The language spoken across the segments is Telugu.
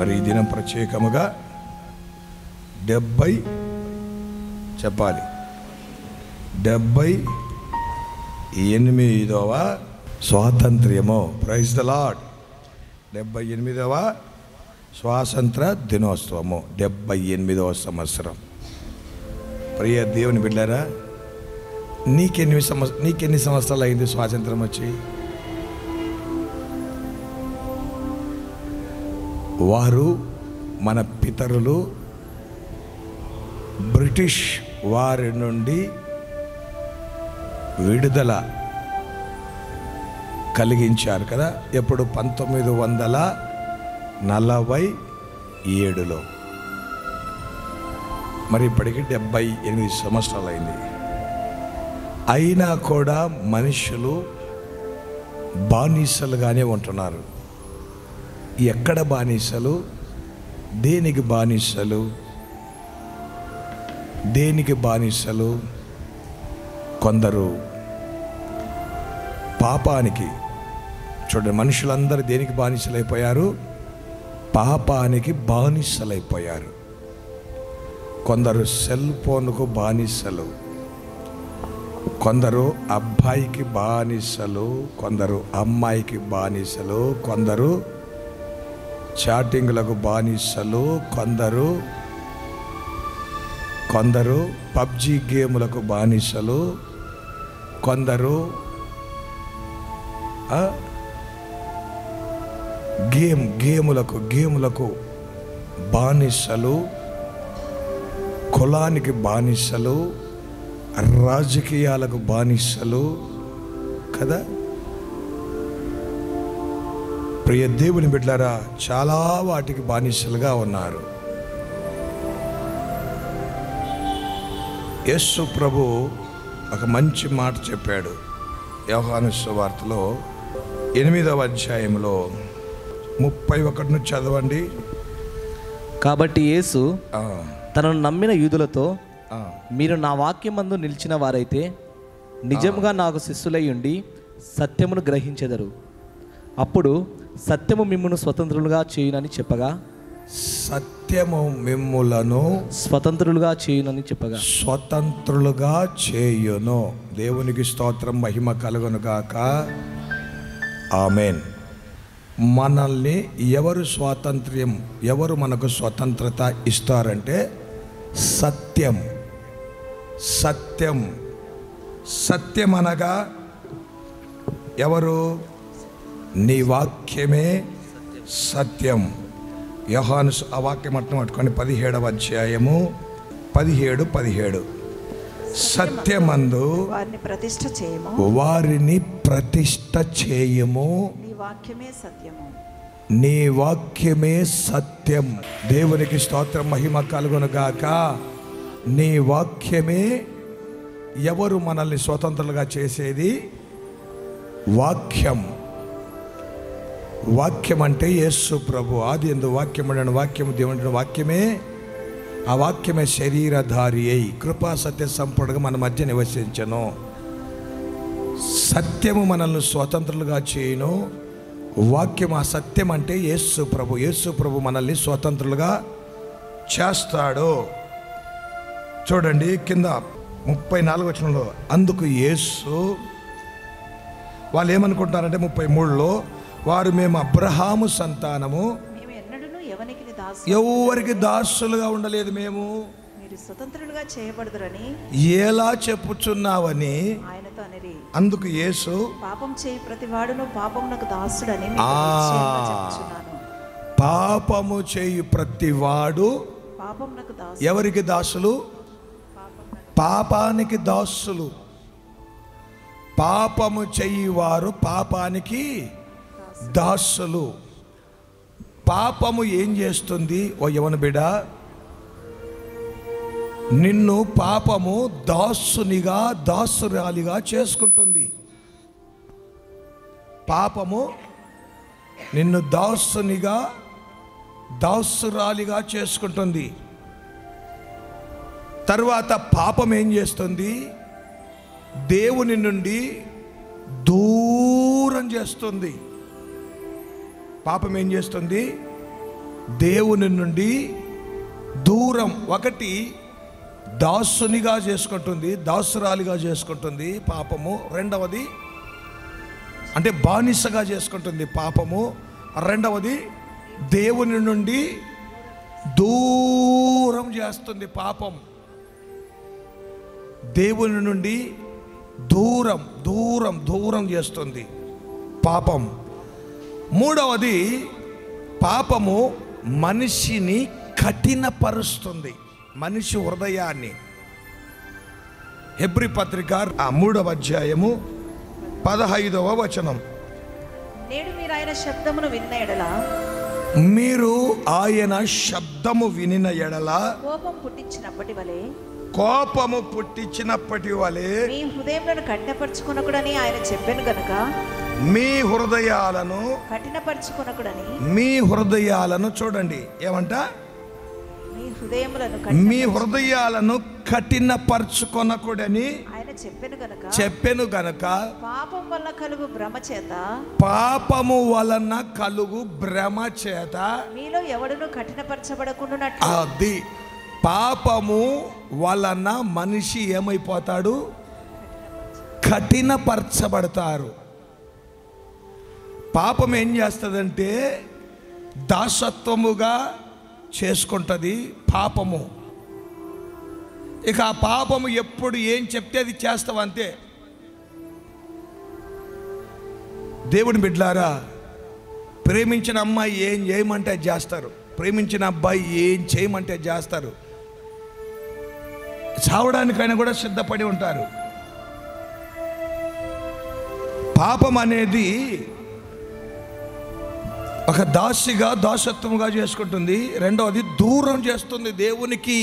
మరి ఈ దినం ప్రత్యేకముగా 78 చెప్పాలి 78వ స్వాతంత్ర్యము. Praise the Lord. 78వ స్వాతంత్ర దినోత్సవము, 78వ సంవత్సరం. ప్రియ దేవుని బిడ్డారా, నీకెన్ని సంవత్సరాలు అయింది స్వాతంత్రం వచ్చి? వారు మన పితరులు బ్రిటిష్ వారి నుండి విడుదల కలిగించారు కదా, ఎప్పుడు 1947లో. మరి ఇప్పటికి 78 సంవత్సరాలు అయింది. అయినా కూడా మనుషులు బానిసలుగానే ఉంటున్నారు. ఎక్కడ బానిసలు? దేనికి బానిసలు? దేనికి బానిసలు? కొందరు పాపానికి. చూడండి, మనుషులందరూ దేనికి బానిసలైపోయారు? పాపానికి బానిసలైపోయారు. కొందరు సెల్ ఫోన్కు బానిసలు, కొందరు అబ్బాయికి బానిసలు, కొందరు అమ్మాయికి బానిసలు, కొందరు చాటింగ్లకు బానిసలు, కొందరు పబ్జి గేములకు బానిసలు, కొందరు గేములకు బానిసలు, కులానికి బానిసలు, రాజకీయాలకు బానిసలు కదా. ప్రియ దేవుని బిడ్డలారా, చాలా వాటికి బానిసలుగా ఉన్నారు. యేసు ప్రభు ఒక మంచి మాట చెప్పాడు. యోహాను సువార్తలో 8వ అధ్యాయంలో 31 చదవండి. కాబట్టి యేసు తనను నమ్మిన యూదులతో, మీరు నా వాక్యమందు నిలిచిన వారైతే నిజముగా నాకు శిష్యులై ఉండి సత్యమును గ్రహించెదరు. అప్పుడు సత్యము మిమ్మును స్వతంత్రులుగా చేయునని చెప్పగా, సత్యము మిమ్ములను స్వతంత్రులుగా చేయునని చెప్పగా, స్వతంత్రులుగా చేయును. దేవునికి స్తోత్రం, మహిమ కలుగును గాక. ఆమేన్. మనల్ని ఎవరు మనకు స్వతంత్రత ఇస్తారంటే సత్యం. సత్యం అనగా ఎవరు? నీ వాక్యమే సత్యం. యోహాను ఆ వాక్యం అట్లా పట్టుకొని 17వ అధ్యాయము 17 సత్యమందు వారిని ప్రతిష్ఠ చేయము, నీ వాక్యమే సత్యం. దేవునికి స్తోత్రం, మహిమ కలుగును గాక. నీ వాక్యమే. ఎవరు మనల్ని స్వతంత్రులుగా చేసేది? వాక్యం అంటే యేసు ప్రభు. ఆది యందు వాక్యముండెను, వాక్యము దేవుని వాక్యమే. ఆ వాక్యమే శరీరధారి అయి కృపా సత్య సంపూర్ణంగా మన మధ్య నివసించెను. సత్యము మనల్ని స్వతంత్రులుగా చేయును. వాక్యం, ఆ సత్యం అంటే యేసు ప్రభు మనల్ని స్వతంత్రులుగా చేస్తాడు. చూడండి కింద 34వ వచనంలో, అందుకు యేసు, వాళ్ళు ఏమనుకుంటారంటే 33లో, వారు మేము అబ్రహాము సంతానము, ఎవరికి దాసులుగా ఉండలేదు, మేము స్వతంత్రులుగా చేయబడుదురని ఎలా చెప్పుచున్నావని ఆయనతో అనిరి. అందుకు యేసు, పాపం చేయి ప్రతివాడును పాపమునకు దాసుడని పాపము చేయి ప్రతివాడు పాపమునకు దాసుడు. ఎవరికి దాసులు? పాపానికి దాసులు. పాపము చెయ్యివారు పాపానికి దాసులు. పాపము ఏం చేస్తుంది? ఓ యవన బిడ్డ, నిన్ను పాపము దాసురాలిగా చేసుకుంటుంది. పాపము నిన్ను దాసురాలిగా చేసుకుంటుంది. తర్వాత పాపం ఏం చేస్తుంది? దేవుని నుండి దూరం చేస్తుంది. పాపం ఏం చేస్తుంది? దేవుని నుండి దూరం. ఒకటి దాసునిగా చేసుకుంటుంది, దాసురాలిగా చేసుకుంటుంది పాపము. రెండవది అంటే బానిసగా చేసుకుంటుంది పాపము. రెండవది దేవుని నుండి దూరం చేస్తుంది పాపం. దేవుని నుండి దూరం దూరం దూరం చేస్తుంది పాపం. మూడవది పాపము మనిషిని కఠినపరుస్తుంది, మనిషి హృదయాన్ని. హెబ్రీ పత్రిక 3వ అధ్యాయము 15వ వచనం. నేడు మీరు ఆయన శబ్దమును విన్న ఎడల, మీరు ఆయన శబ్దము వినిన ఎడల కోపం పుట్టించినప్పటి వలె, కోపము పుట్టించినప్పటి వలె మీ హృదయములను కఠినపరచుకొనకుడని ఆయన చెప్పాను గనుక, మీ హృదయాలను కఠినపరచుకొనకుడని, మీ హృదయాలను చూడండి ఏమంట, మీ హృదయాలను కఠినపరచుకొనకూడని ఆయన చెప్పెను గనక పాపం వల్ల కలుగు భ్రమ చేత, పాపము వలన కలుగు భ్రమ చేత మీలో ఎవడును కఠినపరచబడకుండా. అది పాపము వలన మనిషి ఏమైపోతాడు? కఠినపరచబడతారు. పాపం ఏం చేస్తుందంటే దాసత్వముగా చేసుకుంటుంది పాపము. ఇక ఆ పాపము ఎప్పుడు ఏం చెప్తే అది చేస్తావు అంతే. దేవుని బిడ్డలారా, ప్రేమించిన అమ్మాయి ఏం చేయమంటే చేస్తారు, ప్రేమించిన అబ్బాయి ఏం చేయమంటే చేస్తారు, చావడానికైనా కూడా సిద్ధపడి ఉంటారు. పాపం అనేది ఒక దాసిగా దాసత్వంగా చేసుకుంటుంది. రెండవది దూరం చేస్తుంది దేవునికి.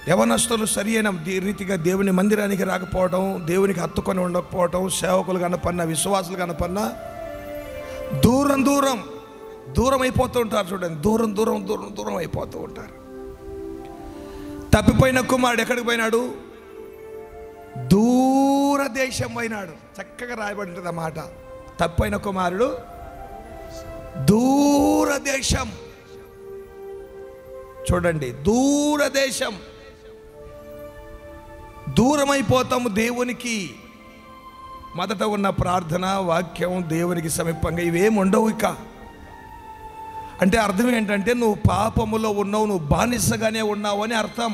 యవనస్తులు సరి అయిన రీతిగా దేవుని మందిరానికి రాకపోవడం, దేవునికి హత్తుకొని ఉండకపోవడం, సేవకులు కనపన్న విశ్వాసులు కనపన్న దూరం దూరం దూరం అయిపోతూ ఉంటారు. చూడండి, దూరం దూరం దూరం దూరం అయిపోతూ ఉంటారు. తప్పిపోయిన కుమారుడు ఎక్కడికి పోయినాడు? దూరదేశం పోయినాడు. చక్కగా రాయబడి ఉంటుంది అన్నమాట. తప్పైన కుమారుడు దూరదేశం. చూడండి, దూరదేశం. దూరమైపోతాము దేవునికి. మొదట ఉన్న ప్రార్థన, వాక్యం, దేవునికి సమీపంగా ఇవేమి ఉండవు ఇక. అంటే అర్థం ఏంటంటే నువ్వు పాపములో ఉన్నావు, నువ్వు బానిసగానే ఉన్నావు అని అర్థం.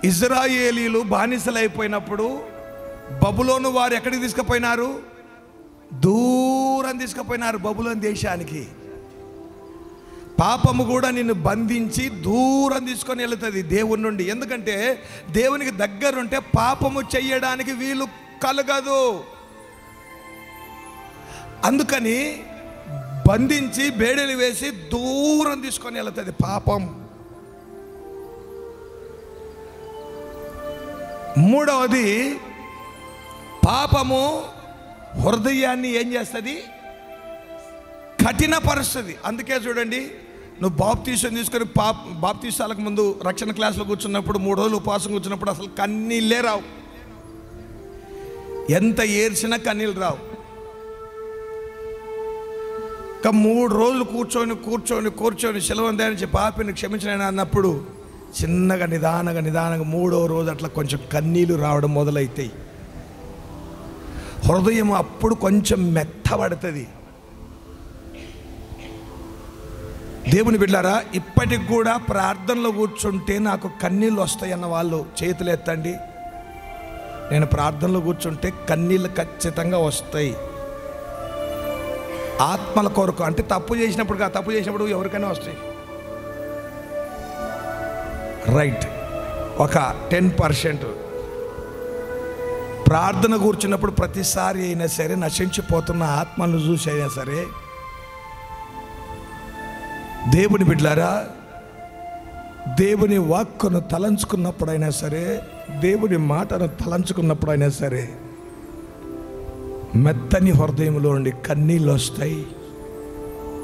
ఇజ్రాయేలీలు బానిసలైపోయినప్పుడు బబులోను వారు ఎక్కడికి తీసుకుపోయినారు? దూరం తీసుకుపోయినారు, బబులోను దేశానికి. పాపము కూడా నిన్ను బంధించి దూరం తీసుకొని వెళుతుంది దేవుని నుండి. ఎందుకంటే దేవునికి దగ్గరుంటే పాపము చెయ్యడానికి వీలు కలగదు. అందుకని బంధించి బేడెలు వేసి దూరం తీసుకొని వెళుతుంది పాపం. మూడవది, పాపము హృదయాన్ని ఏం చేస్తుంది? కఠినపరుస్తుంది. అందుకే చూడండి, నువ్వు బాప్తీసం తీసుకొని బాప్తీసాలకు ముందు రక్షణ క్లాసులో కూర్చున్నప్పుడు 3 రోజులు ఉపవాసం కూర్చున్నప్పుడు అసలు కన్నీళ్ళే రావు. ఎంత ఏడ్చినా కన్నీళ్ళు రావు. 3 రోజులు కూర్చొని కూర్చొని కూర్చొని సెలవుందని పాపిని క్షమించిన అన్నప్పుడు చిన్నగా నిదానంగా 3వ రోజు అట్లా కొంచెం కన్నీళ్ళు రావడం మొదలవుతాయి. హృదయం అప్పుడు కొంచెం మెత్తబడుతుంది. దేవుని బిడ్డలారా, ఇప్పటికి కూడా ప్రార్థనలో కూర్చుంటే నాకు కన్నీళ్ళు వస్తాయన్న వాళ్ళు చేతులు ఎత్తండి. నేను ప్రార్థనలో కూర్చుంటే కన్నీళ్ళు ఖచ్చితంగా వస్తాయి. ఆత్మల కొరకు, అంటే తప్పు చేసినప్పుడు ఎవరికైనా వస్తాయి. రైట్, ఒక 10%. ప్రార్థన కూర్చున్నప్పుడు ప్రతిసారి అయినా సరే, నశించిపోతున్న ఆత్మను చూసి అయినా సరే, దేవుని బిడ్డలారా, దేవుని వాక్కును తలంచుకున్నప్పుడైనా సరే, దేవుని మాటను తలంచుకున్నప్పుడైనా సరే, మెత్తని హృదయంలో నుండి కన్నీళ్ళు వస్తాయి.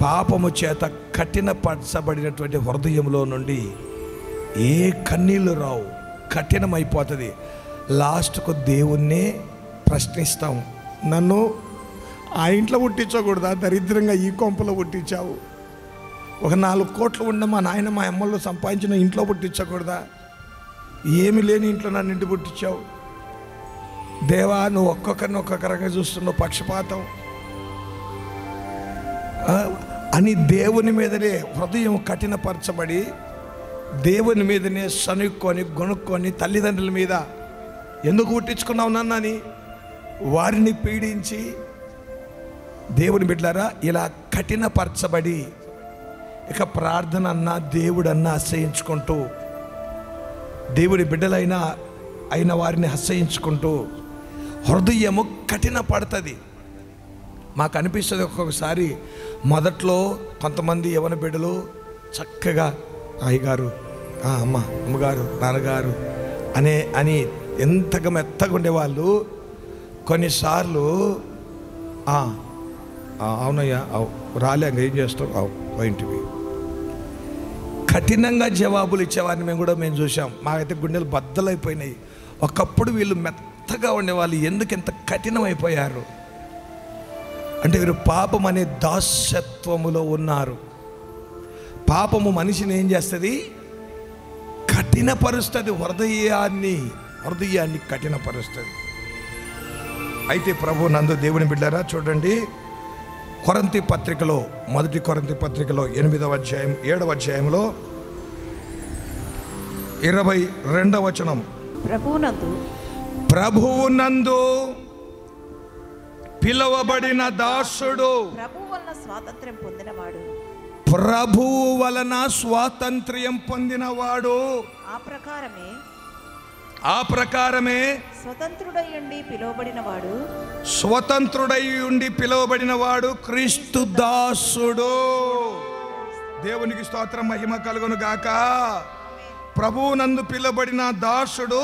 పాపము చేత కఠినపరచబడినటువంటి హృదయంలో నుండి ఏ కన్నీళ్ళు రావు, కఠినమైపోతుంది. లాస్ట్కు దేవుణ్ణే ప్రశ్నిస్తాం, నన్ను ఆ ఇంట్లో పుట్టించకూడదా? దరిద్రంగా ఈ కొంపలో పుట్టించావు. ఒక 4 కోట్లు ఉన్న మా నాయన మా అమ్మలు సంపాదించిన ఇంట్లో పుట్టించకూడదా? ఏమి లేని ఇంట్లో నన్ను ఇంటి పుట్టించావు. దేవా, నువ్వు ఒక్కొక్కరిని ఒక్కొక్కరంగా చూస్తున్నావు, పక్షపాతం అని దేవుని మీదనే హృదయం కఠినపరచబడి దేవుని మీదనే సనుక్కొని గొనుక్కొని తల్లిదండ్రుల మీద ఎందుకు పుట్టించుకున్నావు నన్నని వారిని పీడించి, దేవుని బిడ్డలారా, ఇలా కఠినపరచబడి ఇక ప్రార్థన అన్నా దేవుడన్నా అసహించుకుంటూ, దేవుడి బిడ్డలైనా అయిన వారిని అసహించుకుంటూ హృదయము కఠిన పడుతుంది. మాకు అనిపిస్తుంది ఒక్కొక్కసారి, మొదట్లో కొంతమంది యవన బిడ్డలు చక్కగా అయ్యగారు, అమ్మగారు, నాన్నగారు అని ఎంతగా మెత్తగా ఉండేవాళ్ళు. కొన్నిసార్లు అవునయ్యా, రాలే, ఏం చేస్తావు, ఇంటివి కఠినంగా జవాబులు ఇచ్చేవారిని మేము చూసాం. మాకైతే గుండెలు బద్దలైపోయినాయి. ఒకప్పుడు వీళ్ళు మెత్తగా ఉండేవాళ్ళు ఎందుకు ఎంత కఠినమైపోయారు అంటే, వీరు పాపం అనే దాస్యత్వములో ఉన్నారు. పాపము మనిషిని ఏం చేస్తుంది? కఠినపరుస్తుంది. హృదయాన్ని కఠినపరుస్తుంది. అయితే ప్రభు నందు దేవుని బిడ్డారా, చూడండి, కొరింథీ పత్రికలో, మొదటి కొరింథీ పత్రికలో 8వ అధ్యాయం 7వ అధ్యాయంలో 22వ వచనం, ప్రభువునందు పిలువబడిన దాసుడు, ప్రభువు వలన స్వాతంత్ర్యం పొందినవాడు, ఆ ప్రకారమే స్వతంత్రుడై ఉండి పిలువబడినవాడు క్రీస్తు దాసుడు. దేవునికి స్తోత్రం, మహిమ కలుగును గాక. ప్రభువు నందు పిలువబడిన దాసుడు,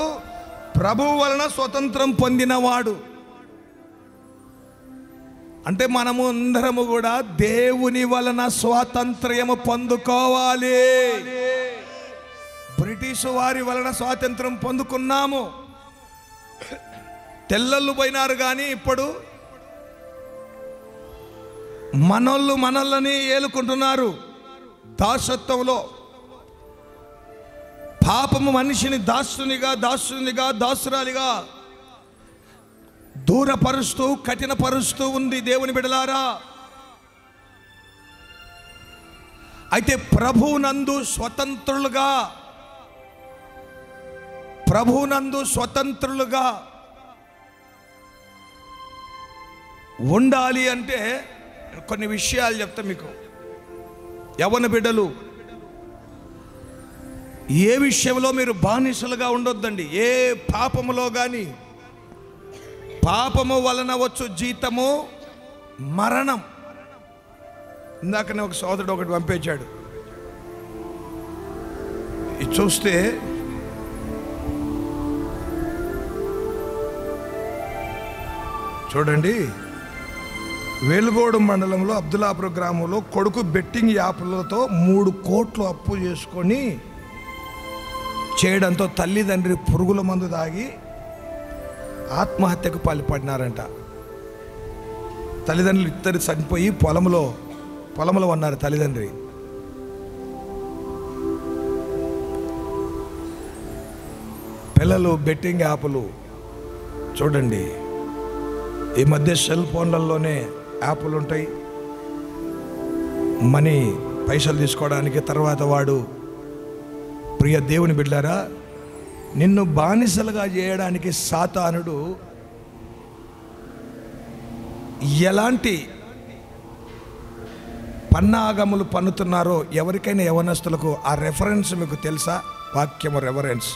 ప్రభువు వలన స్వతంత్రం పొందినవాడు. అంటే మనము అందరము కూడా దేవుని వలన స్వాతంత్ర్యము పొందుకోవాలి. బ్రిటిష్ వారి వలన స్వాతంత్రం పొందుకున్నాము. తెల్లళ్ళు పోయినారు, కానీ ఇప్పుడు మనల్ని ఏలుకుంటున్నారు దాసత్వంలో. పాపము మనిషిని దాసురాలిగా దూరపరుస్తూ కఠినపరుస్తూ ఉంది దేవుని బిడ్డలారా. అయితే ప్రభువునందు స్వతంత్రులుగా ఉండాలి అంటే కొన్ని విషయాలు చెప్తా మీకు. యవ్వన బిడ్డలు, ఏ విషయంలో మీరు బానిసలుగా ఉండొద్దండి. ఏ పాపములో కానీ. పాపము వలన వచ్చు జీతము మరణం. ఇందాకనే ఒక సోదరుడు ఒకటి పంపించాడు, ఇది చూస్తే చూడండి. వేలుగోడు మండలంలో అబ్దుల్లాపురం గ్రామంలో కొడుకు బెట్టింగ్ యాప్లతో 3 కోట్లు అప్పు చేసుకొని చేయడంతో తల్లిదండ్రి పురుగుల మందు తాగి ఆత్మహత్యకు పాల్పడినారంట. తల్లిదండ్రులు ఇద్దరు చనిపోయి పొలంలో ఉన్నారు తల్లిదండ్రి. పిల్లలు బెట్టింగ్ యాప్లు చూడండి. ఈ మధ్య సెల్ ఫోన్లలోనే యాప్లు ఉంటాయి, పైసలు తీసుకోవడానికి. తర్వాత వాడు, ప్రియ దేవుని బిడ్డలారా, నిన్ను బానిసలుగా చేయడానికి సాతానుడు ఎలాంటి పన్నాగములు పన్నుతున్నారో ఎవరికైనా యవనస్తులకు ఆ రెఫరెన్స్ మీకు తెలుసా? వాక్యము రెఫరెన్స్.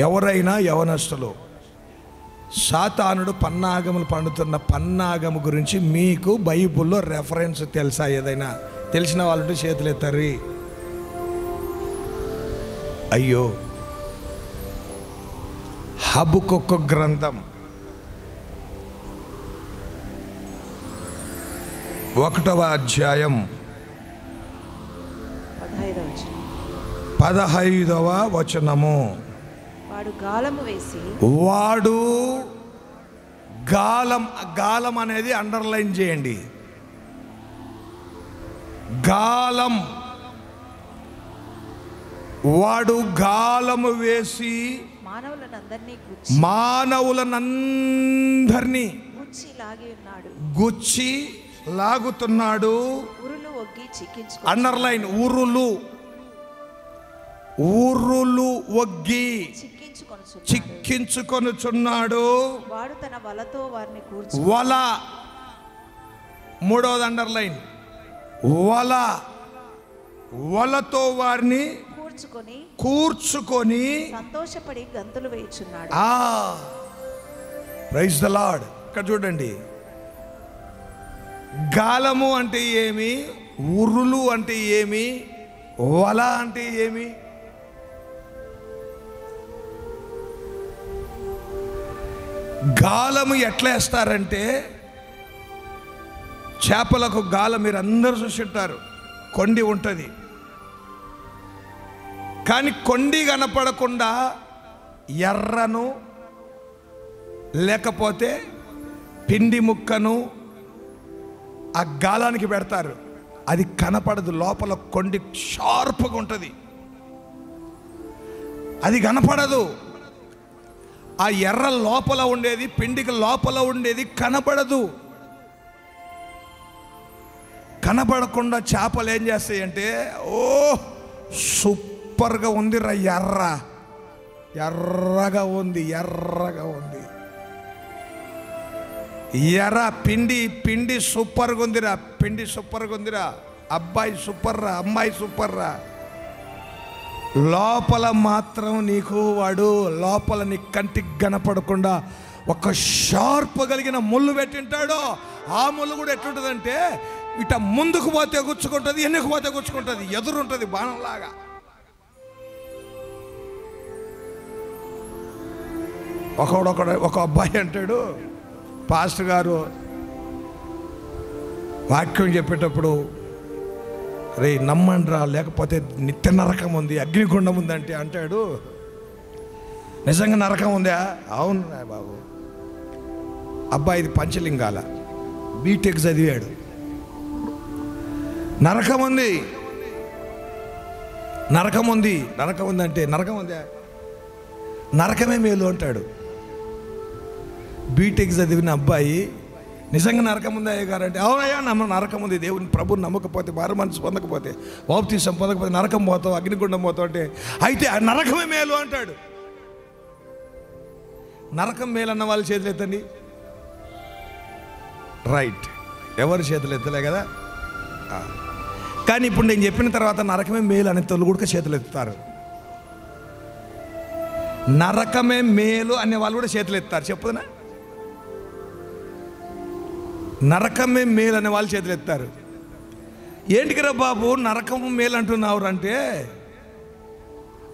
ఎవరైనా యవనస్తులు సాతానుడు పన్నాగములు పన్నుతున్న పన్నాగము గురించి మీకు బైబిల్లో రెఫరెన్స్ తెలుసా? ఏదైనా తెలిసిన వాళ్ళంటే చేతులు ఎత్తారు. అయ్యో, హబకుకు గ్రంథం 1వ అధ్యాయం 15వ వచనము. వాడు గాలం అనేది అండర్లైన్ చేయండి. గాలం, వాడు గాలము వేసి మానవులనందరినీ గుచ్చి లాగుతున్నాడు. అండర్లైన్, ఉరులు ఒగ్గి చిక్కించుకొనుచున్నాడు. వాడు తన వలతో వారిని వల, మూడవది అండర్లైన్, వలతో వారిని కూర్చుకొని సంతోషపడి గంతులు వేయుచున్నాడు. Praise the lord. ఇక్కడ చూడండి, గాలము అంటే ఏమి, ఉరులు అంటే ఏమి, వల అంటే ఏమి? గాలము ఎట్లా వేస్తారంటే, చేపలకు గాలం మీరు అందరూ చూసింటారు, కొండి ఉంటుంది. కానీ కొండి కనపడకుండా ఎర్రను లేకపోతే పిండి ముక్కను ఆ గాలానికి పెడతారు. అది కనపడదు, లోపల కొండి షార్ప్గా ఉంటుంది, అది కనపడదు. ఆ ఎర్ర లోపల ఉండేది, పిండికి లోపల ఉండేది కనపడదు. కనపడకుండా చేపలు ఏం చేస్తాయంటే, ఓ సూపర్గా ఉంది రా, ఎర్రగా ఉంది, ఎర్ర పిండి సూపర్గా ఉందిరా, అబ్బాయి సూపర్ రా, అమ్మాయి సూపర్ రా. లోపల మాత్రం నీకు వాడు లోపల నీ కంటికి కనపడకుండా ఒక షార్ప్ కలిగిన ముళ్ళు పెట్టింటాడో. ఆ ముళ్ళు కూడా ఎట్లుంటుందంటే, ఇట ముందుకు పోతే గుచ్చుకుంటుంది, వెనుక పోతే గుచ్చుకుంటుంది, ఎదురుంటుంది బాణంలాగా. ఒక అబ్బాయి అంటాడు, పాస్టర్ గారు వాక్యం చెప్పేటప్పుడు, రే నమ్మండ్రా లేకపోతే నిత్య నరకం ఉంది, అగ్నిగుండం ఉందంటే అంటాడు, నిజంగా నరకం ఉందా? అవును బాబు. అబ్బాయిది పంచలింగాల, బీటెక్ చదివాడు. నరకం ఉంది అంటే నరకం ఉందా? నరకమే మేలు అంటాడు. బీటెక్ చదివిన అబ్బాయి నిజంగా నరకం ఉందా అయ్య గారు అంటే, అవునయ్యా నరకం ఉంది, దేవుని ప్రభుని నమ్మకపోతే, మారు మనసు పొందకపోతే, బాప్తిసం పొందకపోతే నరకం పోతావు, అగ్నిగుండం పోతావు అంటే, అయితే ఆ నరకమే మేలు అంటాడు. నరకం మేలు అన్న వాళ్ళు చేతులు ఎత్తండి. రైట్, ఎవరు చేతులు ఎత్తలే కదా. కానీ ఇప్పుడు నేను చెప్పిన తర్వాత నరకమే మేలు అనే తోళ్ళు కూడా చేతులు ఎత్తుతారు. నరకమే మేలు అనే వాళ్ళు కూడా చేతులు ఎత్తారు. చెప్పుదనా, నరకమే మేలు అనే వాళ్ళు చేతులు ఎత్తారు. ఏంటికిరా బాబు నరకం మేలు అంటున్నావు అంటే,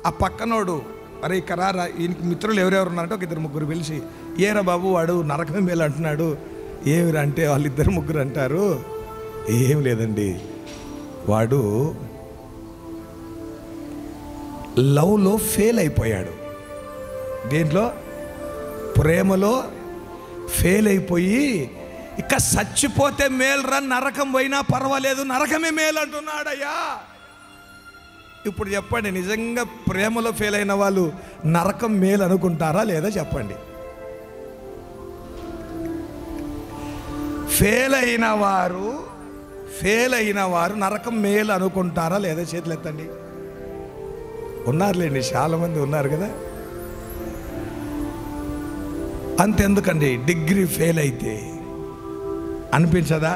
ఆ పక్కనోడు, అరే ఇక్కడ రా, ఈయనకి మిత్రులు ఎవరెవరు ఉన్నారంటే ఒక 2-3 పిలిచి, ఏరా బాబు వాడు నరకమే మేలు అంటున్నాడు, ఏమిరా అంటే వాళ్ళు 2-3 అంటారు, ఏం లేదండి, వాడు లవ్లో ఫెయిల్ అయిపోయాడు. దేంట్లో? ప్రేమలో ఫెయిల్ అయిపోయి, ఇక చచ్చిపోతే మేలురా, నరకం పోయినా పర్వాలేదు, నరకమే మేలు అంటున్నాడయ్యా. ఇప్పుడు చెప్పండి, నిజంగా ప్రేమలో ఫెయిల్ అయిన వాళ్ళు నరకం మేలు అనుకుంటారా లేదా చెప్పండి? ఫెయిల్ అయిన వారు నరకం మేలు అనుకుంటారా లేదా? చేతులు ఎత్తండి. ఉన్నారులేండి, చాలామంది ఉన్నారు కదా. అంతెందుకండి, డిగ్రీ ఫెయిల్ అయితే అనిపించదా?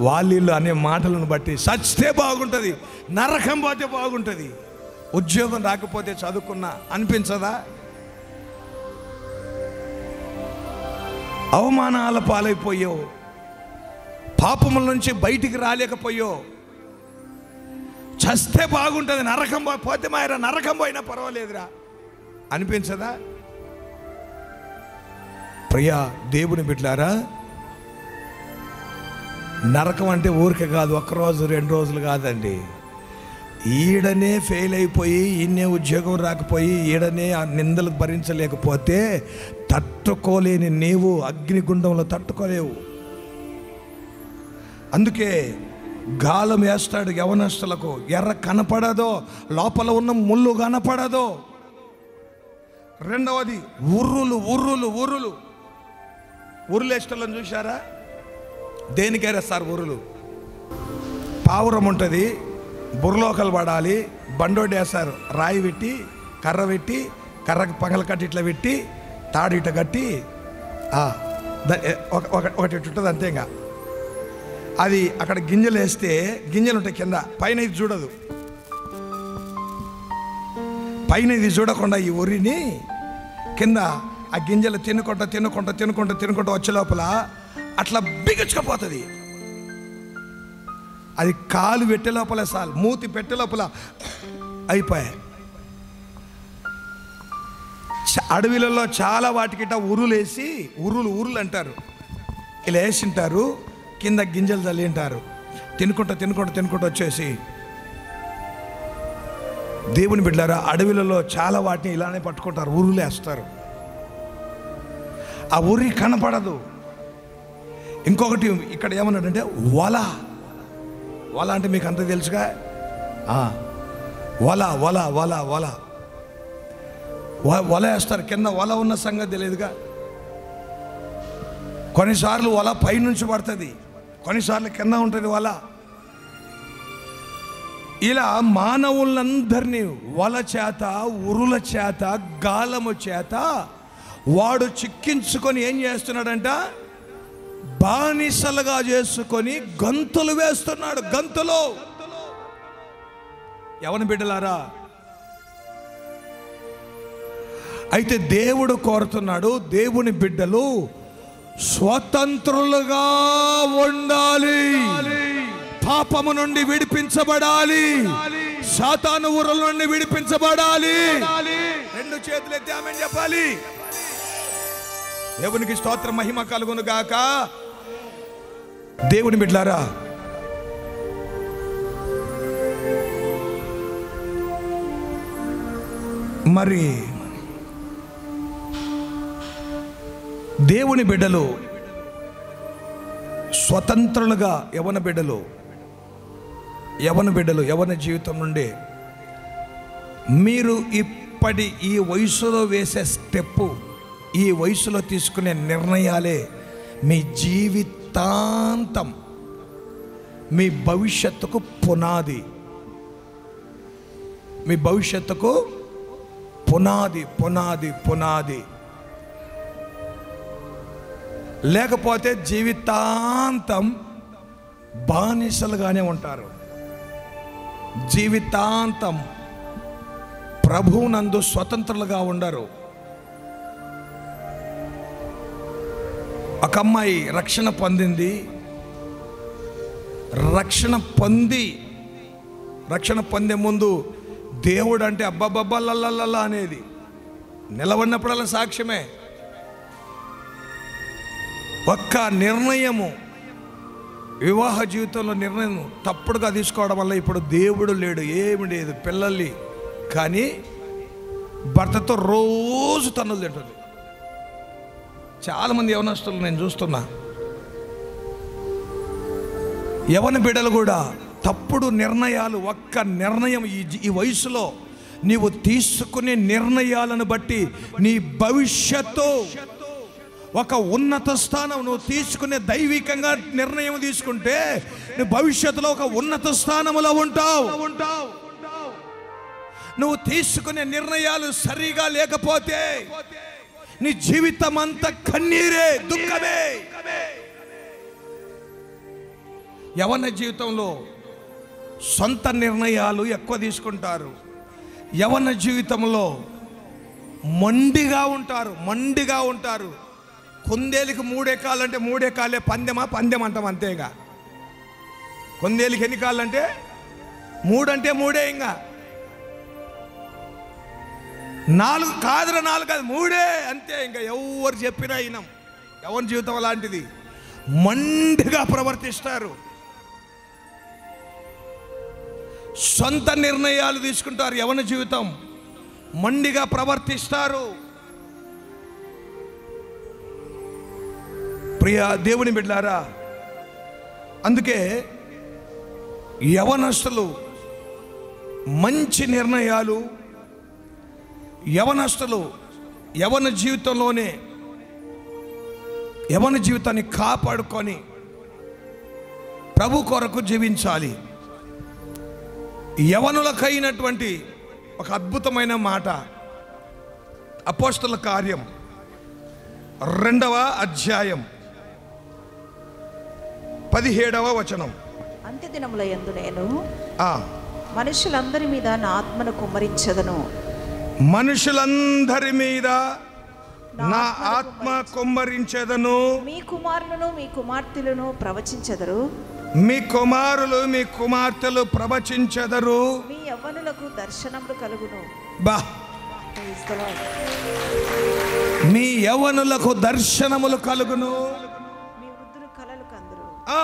వాళ్ళు అనే మాటలను బట్టి చచ్చితే బాగుంటుంది, నరకం పోతే బాగుంటుంది, ఉద్యోగం రాకపోతే చదువుకున్నా అనిపించదా? అవమానాల పాలైపోయావు, పాపముల నుంచి బయటికి రాలేకపోయావు, చస్తే బాగుంటుంది, నరకం పోతే మాయరా, నరకం పోయినా పర్వాలేదురా అనిపించదా? ప్రియా దేవుని బిడ్డలారా, నరకం అంటే ఊరికే కాదు, 1 రోజు 2 రోజులు కాదండి. ఈడనే ఫెయిల్ అయిపోయి ఈయనే ఉద్యోగం రాకపోయి ఈడనే ఆ నిందలు భరించలేకపోతే తట్టుకోలేని నీవు అగ్నిగుండంలో తట్టుకోలేవు. అందుకే గాలం వేస్తాడు యవనస్తులకు, ఎర్ర కనపడదో, లోపల ఉన్న ముళ్ళు కనపడదో. రెండవది ఉర్రులు ఉర్రులు ఉర్రులు ఉరులు వేసేటోళ్ళని చూశారా? దేనికైనా సార్ ఉరులు, పావురం ఉంటుంది, బుర్రలోకలు పడాలి, బండోడి వేస్తారు, రాయి పెట్టి కర్ర పెట్టి కర్రకు పగల కట్టి ఇట్లా పెట్టి తాడు ఇట్లా కట్టి ఒకటి ఉంటుంది అంతే. ఇంకా అది అక్కడ గింజలు వేస్తే గింజలు ఉంటాయి కింద, పైన ఇది చూడదు. పైన ఇది చూడకుండా ఈ ఉరిని కింద ఆ గింజలు తినుకుంటా తినుకుంటా తినుకుంటా తినుకుంటా వచ్చే లోపల అట్లా బిగించుకపోతుంది. అది కాలు పెట్టే లోపల సాల్, మూతి పెట్టే లోపల అయిపోయాయి. అడవిలలో చాలా వాటికిట ఉరులేసి ఉరులు అంటారు, ఇలా వేసింటారు, కింద గింజలు చల్లింటారు, తినుకుంటా తినుకుంటా తినుకుంటూ వచ్చేసి. దేవుని బిడ్డలారా, అడవిలలో చాలా వాటిని ఇలానే పట్టుకుంటారు, ఉరులేస్తారు. ఆ ఉరి కనపడదు. ఇంకొకటి ఇక్కడ ఏమన్నాడంటే వల. వల అంటే మీకు అంత తెలుసుగా, వల వల వల వల వల వేస్తారు. కింద వల ఉన్న సంగతి తెలియదుగా. కొన్నిసార్లు వల పైనుంచి పడుతుంది, కొన్నిసార్లు కింద ఉంటుంది వల. ఇలా మానవులందరినీ వల చేత, ఉరుల చేత, గాలము చేత వాడు చిక్కించుకొని ఏం చేస్తున్నాడంట? బానిసలుగా చేసుకొని గంతులు వేస్తున్నాడు. గంతులు. ఎవరిని బిడ్డలారా? అయితే దేవుడు కోరుతున్నాడు, దేవుని బిడ్డలు స్వతంత్రులుగా ఉండాలి, పాపము నుండి విడిపించబడాలి, సాతాను ఊరల నుండి విడిపించబడాలి. రెండు చేతులు ఎత్తి ఆమేన్ చెప్పాలి. దేవునికి స్తోత్ర మహిమ కలుగును గాక. దేవుని బిడ్డలారా, మరి దేవుని బిడ్డలు స్వతంత్రులుగా యవన బిడ్డలు యవన జీవితం నుండి మీరు ఇప్పటి ఈ వయసులో వేసే స్టెప్పు, ఈ వయసులో తీసుకునే నిర్ణయాలే మీ జీవితాంతం, మీ భవిష్యత్తుకు పునాది. మీ భవిష్యత్తుకు పునాది పునాది పునాది. లేకపోతే జీవితాంతం బానిసలుగానే ఉంటారు. జీవితాంతం ప్రభువునందు స్వతంత్రులుగా ఉండరు. ఒక అమ్మాయి రక్షణ పొందింది. రక్షణ పొందే ముందు దేవుడు అంటే అబ్బబ్బబ్బల్లల్లా అనేది, నిలబడినప్పుడల్లా సాక్ష్యమే. ఒక్క నిర్ణయము, వివాహ జీవితంలో నిర్ణయం తప్పుడుగా తీసుకోవడం వల్ల ఇప్పుడు దేవుడు లేడు, ఏమి లేదు, పిల్లల్ని కానీ భర్తతో రోజు తన్నులు తింటుంది. చాలామంది యవనస్తులు నేను చూస్తున్నా, యవన బిడ్డలు కూడా తప్పుడు నిర్ణయాలు. ఒక్క నిర్ణయం ఈ వయసులో నీవు తీసుకునే నిర్ణయాలను బట్టి నీ భవిష్యత్తు ఒక ఉన్నత స్థానం. నువ్వు తీసుకునే దైవికంగా నిర్ణయం తీసుకుంటే నీ భవిష్యత్తులో ఒక ఉన్నత స్థానంలో ఉంటావు. నువ్వు తీసుకునే నిర్ణయాలు సరిగా లేకపోతే నీ జీవితం అంతా కన్నీరే, దుఃఖమే. యవన జీవితంలో సొంత నిర్ణయాలు ఎక్కువ తీసుకుంటారు. యవన జీవితంలో మొండిగా ఉంటారు. కుందేలికి 3 కాళ్ళు అంటే 3 కాళ్ళే, పందెం అంటాం అంతేగా. కుందేలికి ఎన్ని కాళ్ళు అంటే 3 అంటే 3. ఇంకా 4 కాదురా, 4 కాదు, 3 అంతే. ఇంకా ఎవరు చెప్పినా వినం. ఎవరి జీవితం అలాంటిది. మొండిగా ప్రవర్తిస్తారు. సొంత నిర్ణయాలు తీసుకుంటారు. యవన జీవితం మొండిగా ప్రవర్తిస్తారు. ప్రియ దేవుని బిడ్డలారా, అందుకే యవనస్తులు మంచి నిర్ణయాలు, యవనస్తులు యవన జీవితంలోనే యవన జీవితాన్ని కాపాడుకొని ప్రభు కొరకు జీవించాలి. యవనులకైనటువంటి ఒక అద్భుతమైన మాట అపోస్తలుల కార్యం 2వ అధ్యాయం 17వ వచనం. అంత్యదినముల యందు నేను ఆ మనుషులందరి మీద నా ఆత్మను కుమ్మరించదను. మనుషులందరి మీద నా ఆత్మ కుమ్మరించెదను. మీ కుమారులను మీ కుమార్తెలను ప్రవచించెదరు. మీ కుమారులు మీ కుమార్తెలు ప్రవచించెదరు. మీ యవ్వనులకు దర్శనములు కలుగును. బా Praise the Lord. మీ యవ్వనులకు దర్శనములు కలుగును. మీ వృద్ధులు కలలు కందురు. ఆ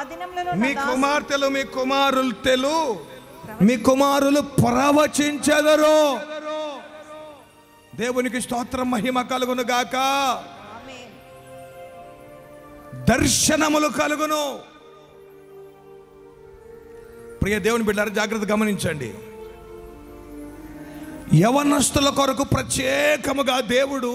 దినములలో మీ కుమార్తెలు మీ కుమారులు మీ కుమారులు ప్రవచించెదరు. దేవునికి స్తోత్రం, మహిమ కలుగును గాక. ఆమేన్. దర్శనములు కలుగును. ప్రియ దేవుని బిడ్డలారా, జాగ్రత్త గమనించండి. యవనస్తుల కొరకు ప్రత్యేకముగా దేవుడు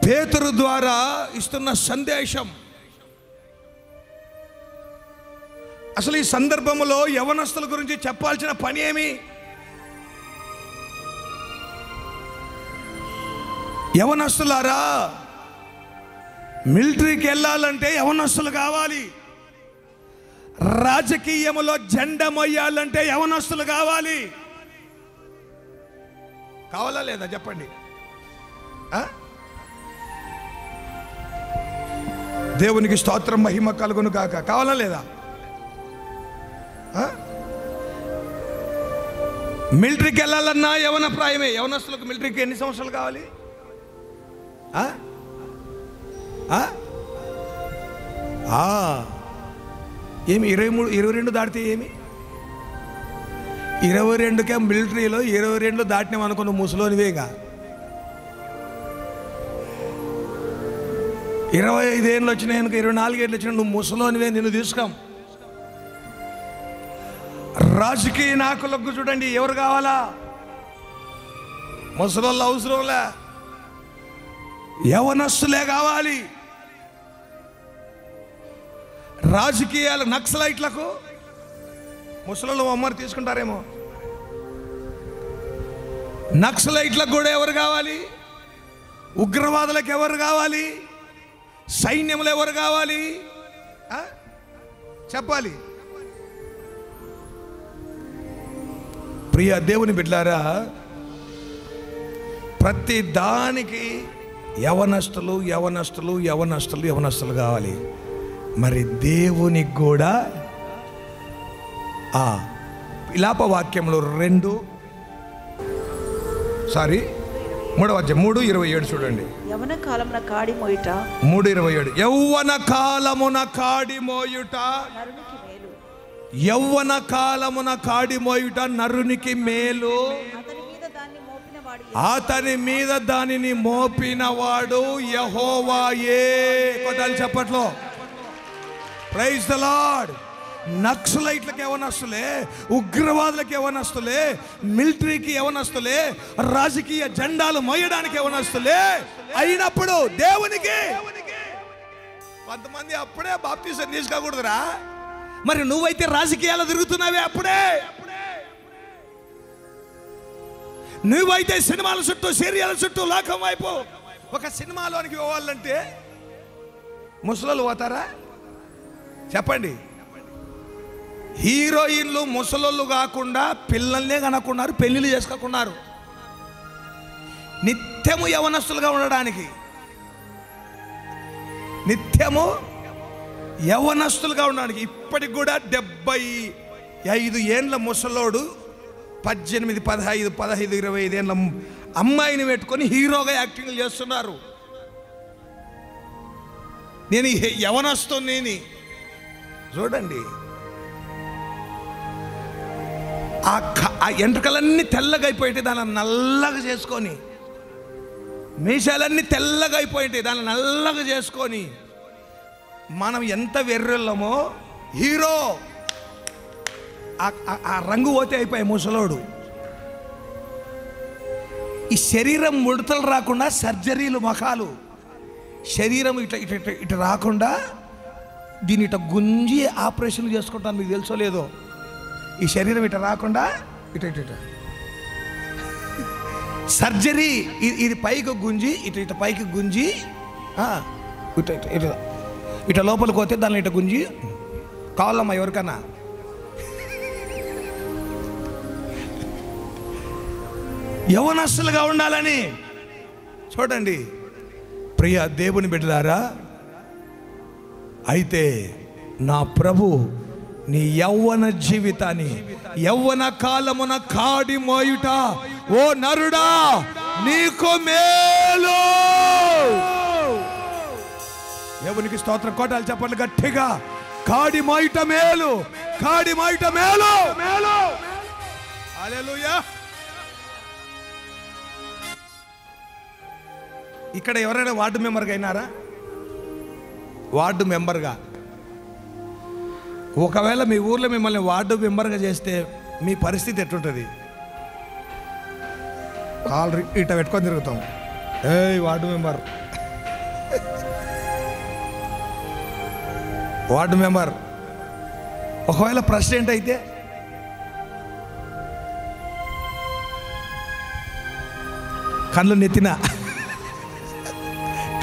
పేతురు ద్వారా ఇస్తున్న సందేశం. అసలు ఈ సందర్భంలో యవనస్తుల గురించి చెప్పాల్సిన పని ఏమి? యవనస్తులారా, మిలిటరీకి వెళ్ళాలంటే యవనస్తులు కావాలి. రాజకీయములో జెండా మొయ్యాలంటే యవనస్తులు కావాలి. కావాలా లేదా చెప్పండి? దేవునికి స్తోత్రం, మహిమ కలుగును కాక. కావాలా లేదా? మిలిటరీకి వెళ్ళాలన్నా యవన ప్రాయమే. యవనస్తులకు మిలిటరీకి ఎన్ని సంవత్సరాలు కావాలి? ఏమి 23, 22 దాటితే ఏమి? 22కే మిలిటరీలో 22 దాటినాం అనుకున్న ముసలోనివేగా. 25 ఏళ్ళు వచ్చినాయి అనుకో, 24 ఏళ్ళు వచ్చినా నువ్వు ముసలోనివే, నిన్ను తీసుకోం. రాజకీయ నాయకులకు చూడండి, ఎవరు కావాలా? ముసలోళ్ళు అవసరంలే, యవనస్తులే కావాలి. రాజకీయాలు నక్సలైట్లకు ముసలోళ్ళు అమ్మరు తీసుకుంటారేమో. నక్సలైట్లకు కూడా ఎవరు కావాలి? ఉగ్రవాదులకు ఎవరు కావాలి? సైన్యంలో ఎవరు కావాలి? చెప్పాలి. ప్రియ దేవుని బిడ్డలారా, ప్రతి దానికి యవనస్తులు యవనస్తులు యవనస్తులు యవనస్తులు కావాలి. మరి దేవునికి కూడా విలాప వాక్యంలో 3వ అధ్యాయం 3:27 చూడండి. యవన కాలమున కాడి మోయుట 3:27. యవ్వన కాలమున కాడి మోయుట నరునికి మేలు. యవ్వన కాలమున కాడి మోయుట నరునికి మేలు. అతని మీద దానిని మోపినవాడు యెహోవాయే. కొట్టాలి చప్పట్లో. Praise the Lord. నక్సలైట్లకు యవనస్తులే, ఉగ్రవాదులకు యవనస్తులే, మిలిటరీకి యవనస్తులే, రాజకీయ జెండాలు మోయడానికి యవనస్తులే అయినప్పుడు దేవునికి కొంతమంది అప్పుడే బాప్తిసం తీసుకోకూడదురా. మరి నువ్వైతే రాజకీయాలు తిరుగుతున్నావే అప్పుడే. నువ్వైతే సినిమాల చుట్టూ సీరియల్ చుట్టూ లోకం వైపు. ఒక సినిమాలోనికి పోవాలంటే ముసలోళ్ళు పోతారా చెప్పండి? హీరోయిన్లు ముసలోళ్ళు కాకుండా పిల్లల్నే కనుక్కున్నారు, పెళ్ళిళ్ళు చేసుకోకున్నారు. నిత్యము యవనస్తులుగా ఉండడానికి, నిత్యము యవనస్తులుగా ఉండడానికి. ఇప్పటికి కూడా 75 ఏండ్ల ముసలోడు 18, 15, 25 ఏళ్ళ అమ్మాయిని పెట్టుకొని హీరోగా యాక్టింగ్ చేస్తున్నారు. నేను యవనస్తుని చూడండి, ఆ ఎంట్రుకలన్నీ తెల్లగా అయిపోయింటే దాన్ని నల్లగా చేసుకొని, మీసాలన్నీ తెల్లగా అయిపోయింటే దాన్ని నల్లగా చేసుకొని, మనం ఎంత వెర్రెళ్ళమో హీరో ఆ రంగు పోతే అయిపోయాయి ముసలోడు. ఈ శరీరం ముడతలు రాకుండా సర్జరీలు, ముఖాలు, శరీరం ఇట్లా ఇట్లా ఇట్లా ఇట్లా రాకుండా దీన్ని ఇట్లా గుంజి ఆపరేషన్లు చేసుకుంటాను, మీకు తెలుసో లేదో. ఈ శరీరం ఇట్లా రాకుండా ఇట్లా ఇట్లా ఇట్లా సర్జరీ, ఇది పైకి గుంజి ఇట్లా ఇట్లా పైకి గుంజి ఇట్లా ఇట్లా ఇట్లా ఇట్లా లోపలికి పోతే దాన్ని ఇట్లా గుంజి కావాలమ్మా ఎవరికన్నా. యవ్వనస్తులుగా ఉండాలని చూడండి ప్రియ దేవుని బిడ్డలారా. అయితే నా ప్రభు నీ యవ్వన జీవితాన్ని, యవ్వన కాలమున కాడి మోయుట ఓ నరుడా నీకు మేలు. దేవునికి స్తోత్రం, కోటాలు చెప్పండి గట్టిగా. కాడి మోయుట మేలు, కాడి మోయుట మేలు, మేలు. హల్లెలూయా. ఇక్కడ ఎవరైనా వార్డు మెంబర్గా అయినారా? వార్డు మెంబర్గా ఒకవేళ మీ ఊర్లో మిమ్మల్ని వార్డు మెంబర్గా చేస్తే మీ పరిస్థితి ఎట్లుంటుంది? కాల్ ఇట్ట పెట్టుకొని తిరుగుతాం, ఏయ్ వార్డు మెంబర్. Ward member. ఒకవేళ ప్రెసిడెంట్ అయితే కళ్ళు నెత్తిన,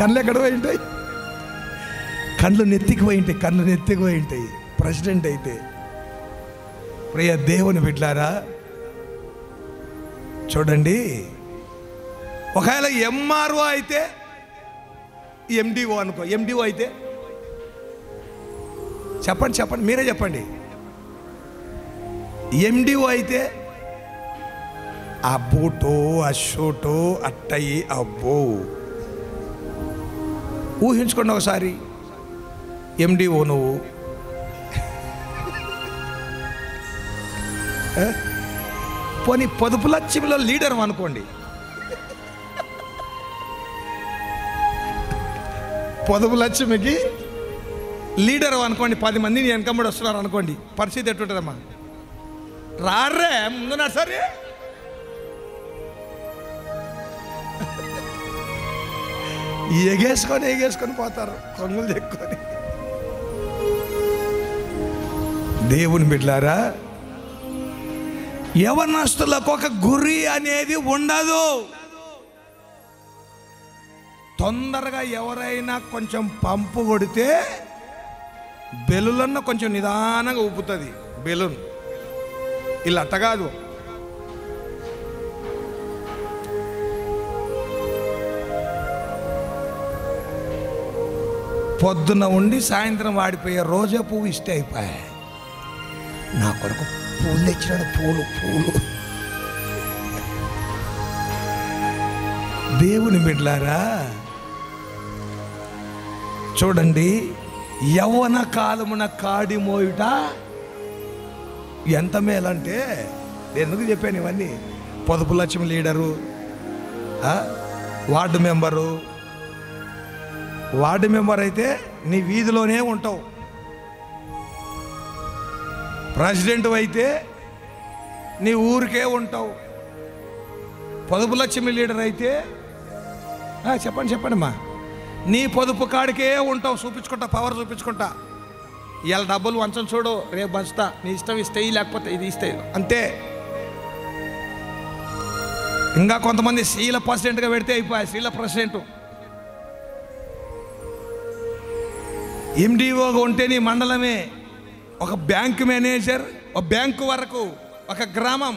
కళ్ళు ఎక్కడ పోయి ఉంటాయి? కళ్ళు నెత్తికి పోయి ఉంటాయి, కళ్ళు నెత్తికి పోయి ఉంటాయి. ప్రెసిడెంట్ అయితే ప్రియ దేవుని బిడ్డలారా చూడండి, ఒకవేళ ఎంఆర్ఓ అయితే, ఎండిఓ అనుకో, ఎండిఓ అయితే చెప్పండి చెప్పండి, మీరే చెప్పండి. ఎండిఓ అయితే ఆ బూటో ఆ షూటో అట్టయి, అబ్బో ఊహించుకోండి ఒకసారి. ఎండిఓ నువ్వు, పోనీ పొదుపు లక్ష్యంలో లీడర్ అనుకోండి, పొదుపు లక్ష్మికి లీడర్ అనుకోండి, 10 మందిని వెనకబడి వస్తున్నారు అనుకోండి, పరిస్థితి ఎట్టుంటుందమ్మా? రారే ముందున్నా సరే, ఎగేసుకొని పోతారు కొంగులు చెక్కుని. దేవుని బిడ్డలారా, యవ్వనస్తులకు ఒక గురి అనేది ఉండదు. తొందరగా ఎవరైనా కొంచెం పంపు కొడితే బెలూన్ కొంచెం నిదానంగా ఊపుతుంది. బెలూన్ ఇలా అట్ట కాదు. పొద్దున ఉండి సాయంత్రం వాడిపోయే రోజా పువ్వు ఇస్తే అయిపోయాయి. నా కొడుకు పూలు తెచ్చినాడు, పూలు పూలు. దేవుని బిడ్డలారా చూడండి, యవ్వన కాలమున కాడి మోయుట ఎంత మేలంటే, ఎందుకు చెప్పాను ఇవన్నీ? పొదుపు Lakshmi leader, ward member. Ward member అయితే నీ వీధిలోనే ఉంటావు. ప్రెసిడెంట్ అయితే నీ ఊరికే ఉంటావు. పొదుపు లక్ష్మి లీడర్ అయితే చెప్పండి అమ్మా, నీ పొదుపు కాడికే ఉంటావు, చూపించుకుంటా, పవర్ చూపించుకుంటా. ఇవాళ డబ్బులు వంచం చూడు, రేపు పంచుతా, నీ ఇష్టం ఇస్తే లేకపోతే ఇది ఇస్తే అంతే. ఇంకా కొంతమంది శీల ప్రెసిడెంట్గా పెడితే అయిపోయా, శీల ప్రెసిడెంట్. ఎండిఓగా ఉంటే నీ మండలమే, ఒక బ్యాంక్ మేనేజర్, ఒక బ్యాంకు వరకు, ఒక గ్రామం,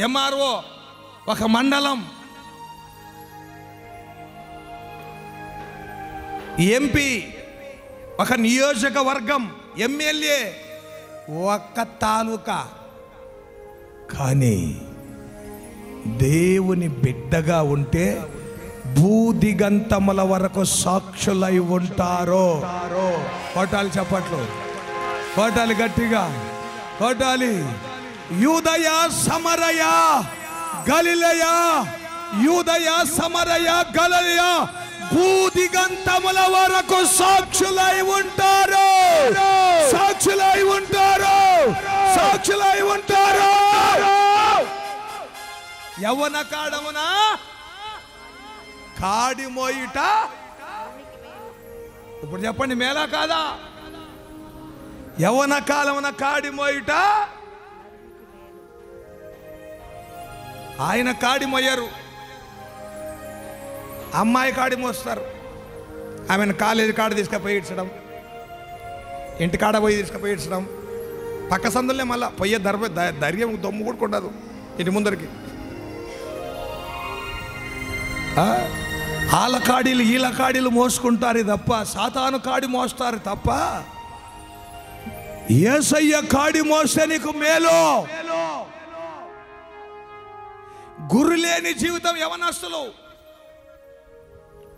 ఎంఆర్ఓ, ఒక మండలం, ఎంపీ, ఒక నియోజకవర్గం, ఎమ్మెల్యే, ఒక తాలూకా. కానీ దేవుని బిడ్డగా ఉంటే భూదిగంతముల వరకు సాక్షులై ఉంటారు. కొట్టాలి చప్పట్లు, కొట్టాలి గట్టిగా, కొట్టాలి. యూదయ సమరయ గలిలయ, యూదయ సమరయ గలిలయ భూదిగంతముల వరకు సాక్షులై ఉంటారు, సాక్షులై ఉంటారు, సాక్షులై ఉంటారు. యవ్వన కాడమున కాడి మోయిట, ఇప్పుడు చెప్పండి మేలా కాదా? యవ్వన కాలమున కాడి మోయిట. ఆయన కాడి మోయరు, అమ్మాయి కాడి మోస్తారు. ఆమెను కాలేజీ కాడ తీసుకుపోయి ఇడ్చడం, ఇంటి కాడ పోయి తీసుకుపోయి ఇడ్చడం, పక్క సందులే మళ్ళా పోయే ధైర్యం దొమ్ము కూడా ఉండదు ఇంటి ముందరికి. వాళ్ళ కాడీలు వీళ్ళ కాడీలు మోసుకుంటారు తప్ప, సాతాను కాడి మోస్తారు తప్ప, యేసయ్య కాడి మోస్తే నీకు మేలు. గురు లేని జీవితం యవనస్తులు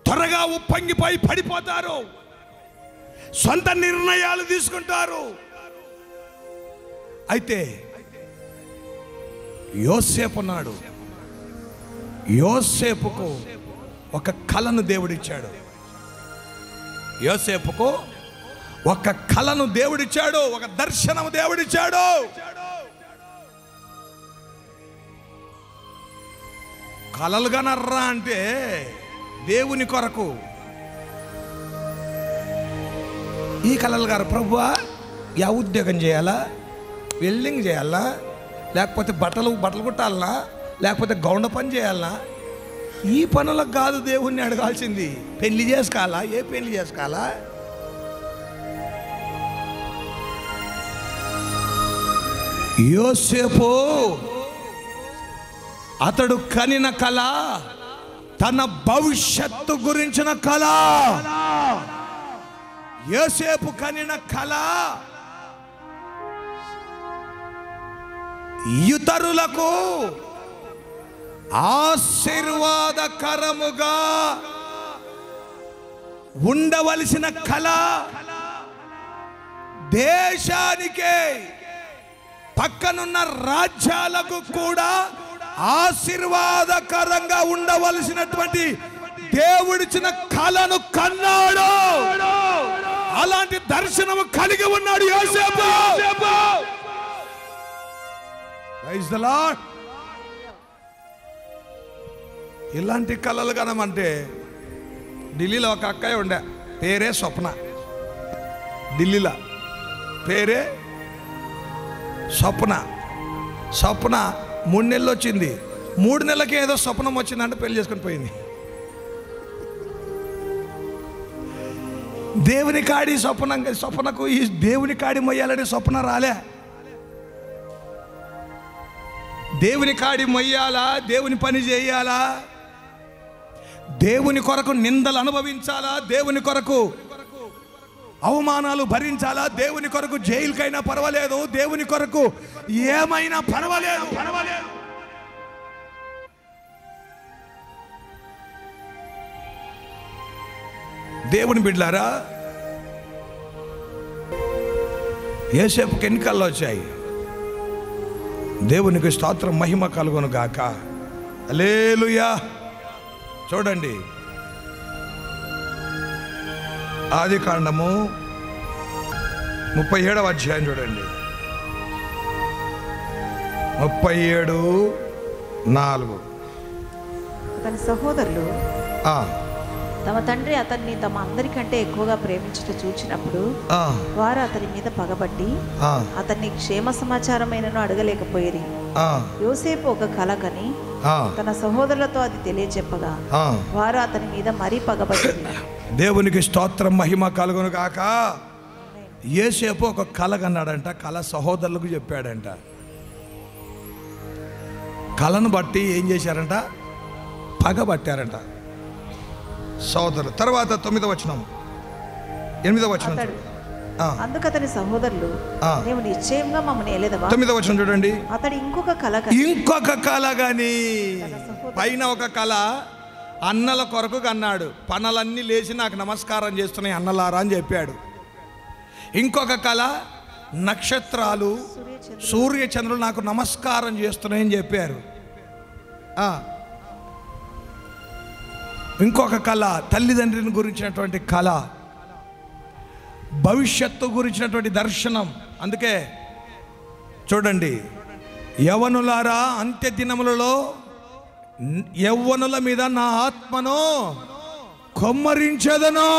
త్వరగా ఉప్పొంగిపోయి పడిపోతారు, సొంత నిర్ణయాలు తీసుకుంటారు. అయితే యోసేపు ఉన్నాడు, యోసేపుకు ఒక కలను దేవుడిచ్చాడు, యోసేపుకు ఒక కలను దేవుడిచ్చాడు, ఒక దర్శనం దేవుడిచ్చాడు. కలలు కనర్రా అంటే దేవుని కొరకు. ఈ కలలు గారు ప్రభువా యా ఉద్యోగం చేయాలా, వెల్డింగ్ చేయాలా, లేకపోతే బట్టలు కుట్టాలనా, లేకపోతే గౌండ పని చేయాలనా? ఈ పనులకు కాదు దేవుణ్ణి అడగాల్సింది. పెళ్లి చేసుకోవాలా, ఏ పెళ్లి చేసుకోవాలా? యోసేపు అతడు కనిన కళ తన భవిష్యత్తు గురించిన కళ. యోసేపు కనిన కళ ఇతరులకు ఆశీర్వాదకరముగా ఉండవలసిన కళ, దేశానికే పక్కనున్న రాజ్యాలకు కూడా ఆశీర్వాదకరంగా ఉండవలసినటువంటి దేవుడిచ్చిన కళను కన్నాడు. అలాంటి దర్శనము కలిగి ఉన్నాడు యోసేపు. Praise the lord. ఇలాంటి కళలు కనమంటే ఢిల్లీలో ఒక అక్కయ్య ఉండే, పేరే స్వప్న. ఢిల్లీలో పేరే స్వప్న. స్వప్న 3 నెలలు వచ్చింది, 3 నెలలకి ఏదో స్వప్నం వచ్చిందంటే పెళ్లి చేసుకొని పోయింది. దేవుని కాడి స్వప్నకు ఈ దేవుని కాడి మొయ్యాలని స్వప్న రాలే. దేవుని కాడి మొయ్యాలా, దేవుని పని చేయాలా, దేవుని కొరకు నిందలు అనుభవించాలా, దేవుని కొరకు అవమానాలు భరించాలా, దేవుని కొరకు జైలుకైనా పర్వాలేదు, దేవుని కొరకు ఏమైనా పర్వాలేదు. దేవుని బిడ్డలారా, యోసేపుకి ఎన్ని కళ్ళు వచ్చాయి? దేవునికి స్తోత్రం, మహిమ కలుగును గాక. హల్లెలూయా. చూడండి, ఆదికాండము 37వ అధ్యాయం చూడండి, 37:4. అతని సహోదరులు తమ తండ్రి అతన్ని తమ అందరికంటే ఎక్కువగా ప్రేమించుట చూచినప్పుడు వారు అతని మీద పగబట్టి అతన్ని క్షేమ సమాచారమైనను అడగలేకపోయేది. యోసేపు ఒక కల కని తన సహోదరులతో అది తెలియచెప్పగా వారు అతని మీద మరీ పగబట్టింది. దేవునికి స్తోత్రం, మహిమ కలుగును గాక. యోసేపు ఒక కల కన్నాడంట, కల సహోదరులకు చెప్పాడంట. కలను బట్టి ఏం చేశారంట? పగబట్టారంట సోదరులు. తర్వాత 9వ వచనం, 8వ వచనం. అందుకు అతని సహోదరులు నీవు నిశ్చయంగా మమ్మల్ని ఏలేదవా? 9వ వచనం చూడండి. అతడు ఇంకొక కల గాని, పైన ఒక కళ, అన్నల కొరకు అన్నాడు. పనలన్నీ లేచి నాకు నమస్కారం చేస్తున్నాయి అన్నలారా అని చెప్పాడు. ఇంకొక కళ, నక్షత్రాలు సూర్య చంద్రులు నాకు నమస్కారం చేస్తున్నాయని చెప్పారు. ఇంకొక కళ, తల్లిదండ్రిని గురించినటువంటి కళ, భవిష్యత్తు గురించినటువంటి దర్శనం. అందుకే చూడండి, యవ్వనులారా అంత్య దినములలో యవ్వనుల మీద నా ఆత్మను కొమ్మరించెదను.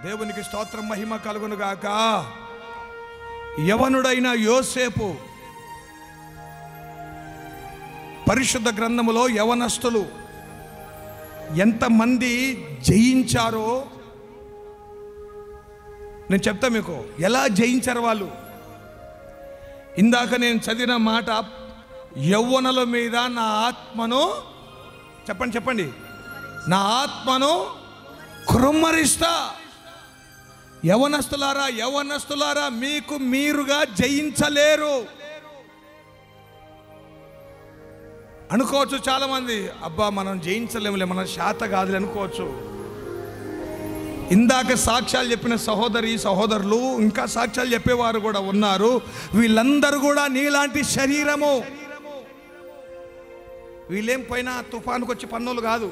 దేవునికి స్తోత్రం, మహిమ కలుగును గాక. యవనుడైన యోసేపు, పరిశుద్ధ గ్రంథములో యవనస్తులు ఎంతమంది జయించారో నేను చెప్తా మీకు. ఎలా జయించారు వాళ్ళు? ఇందాక నేను చదివిన మాట, యవ్వనుల మీద నా ఆత్మను, చెప్పండి, నా ఆత్మను కృమ్మరిస్తా. యవనస్తులారా మీకు మీరుగా జయించలేరు అనుకోవచ్చు చాలామంది. అబ్బా మనం జయించలేములే, మన శాత కాదులే అనుకోవచ్చు. ఇందాక సాక్ష్యాలు చెప్పిన సహోదరులు ఇంకా సాక్ష్యాలు చెప్పేవారు కూడా ఉన్నారు. వీళ్ళందరూ కూడా నీలాంటి శరీరము. వీళ్ళేం పైన తుఫానుకు వచ్చి పన్నోళ్ళు కాదు.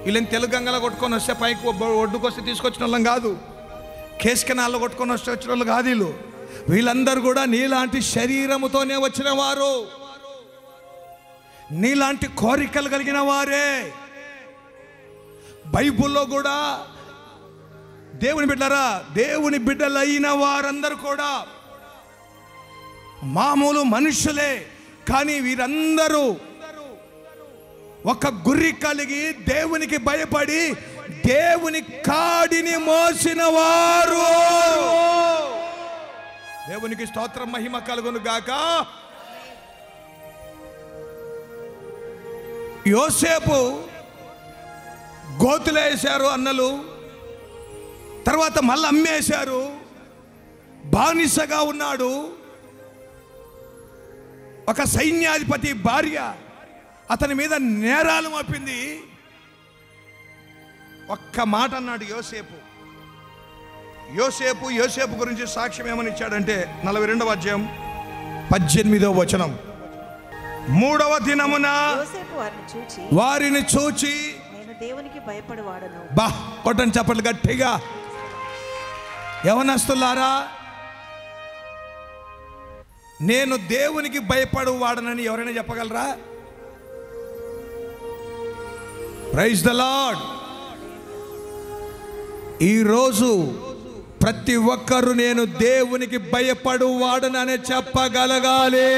వీళ్ళేం తెలుగంగలో కొట్టుకొని వస్తే పైకి ఒడ్డుకొస్తే తీసుకొచ్చిన వాళ్ళం కాదు. కేసుకెనాల్లో కొట్టుకొని వస్తే వచ్చిన వాళ్ళు కాదు. వీళ్ళందరూ కూడా నీలాంటి శరీరముతోనే వచ్చిన వారు, నీలాంటి కోరికలు కలిగిన వారే. బైబుల్లో కూడా దేవుని బిడ్డలైన వారందరూ కూడా మామూలు మనుషులే. కానీ వీరందరూ ఒక గురి కలిగి దేవునికి భయపడి దేవుని కాడిని మోసిన వారు. దేవునికి స్తోత్రం, మహిమ కలుగును గాక. యోసేపు గోతులు వేశారు అన్నలు, తర్వాత మళ్ళీ అమ్మేశారు, బానిసగా ఉన్నాడు. ఒక సైన్యాధిపతి భార్య అతని మీద నేరాలు మోపింది. ఒక్క మాట అన్నాడు యోసేపు గురించి సాక్ష్యం ఏమని ఇచ్చాడంటే 42వ అధ్యాయం 18వ వచనం. 3వ దినమున వారిని చూచి నేను దేవునికి భయపడేవాడను. కొట్టని చప్పట్లు గట్టిగా. యవనస్తులారా, నేను దేవునికి భయపడేవాడనని ఎవరైనా చెప్పగలరా? Praise the lord. ఈరోజు ప్రతి ఒక్కరు నేను దేవునికి భయపడువాడనని చెప్పగలగాలి.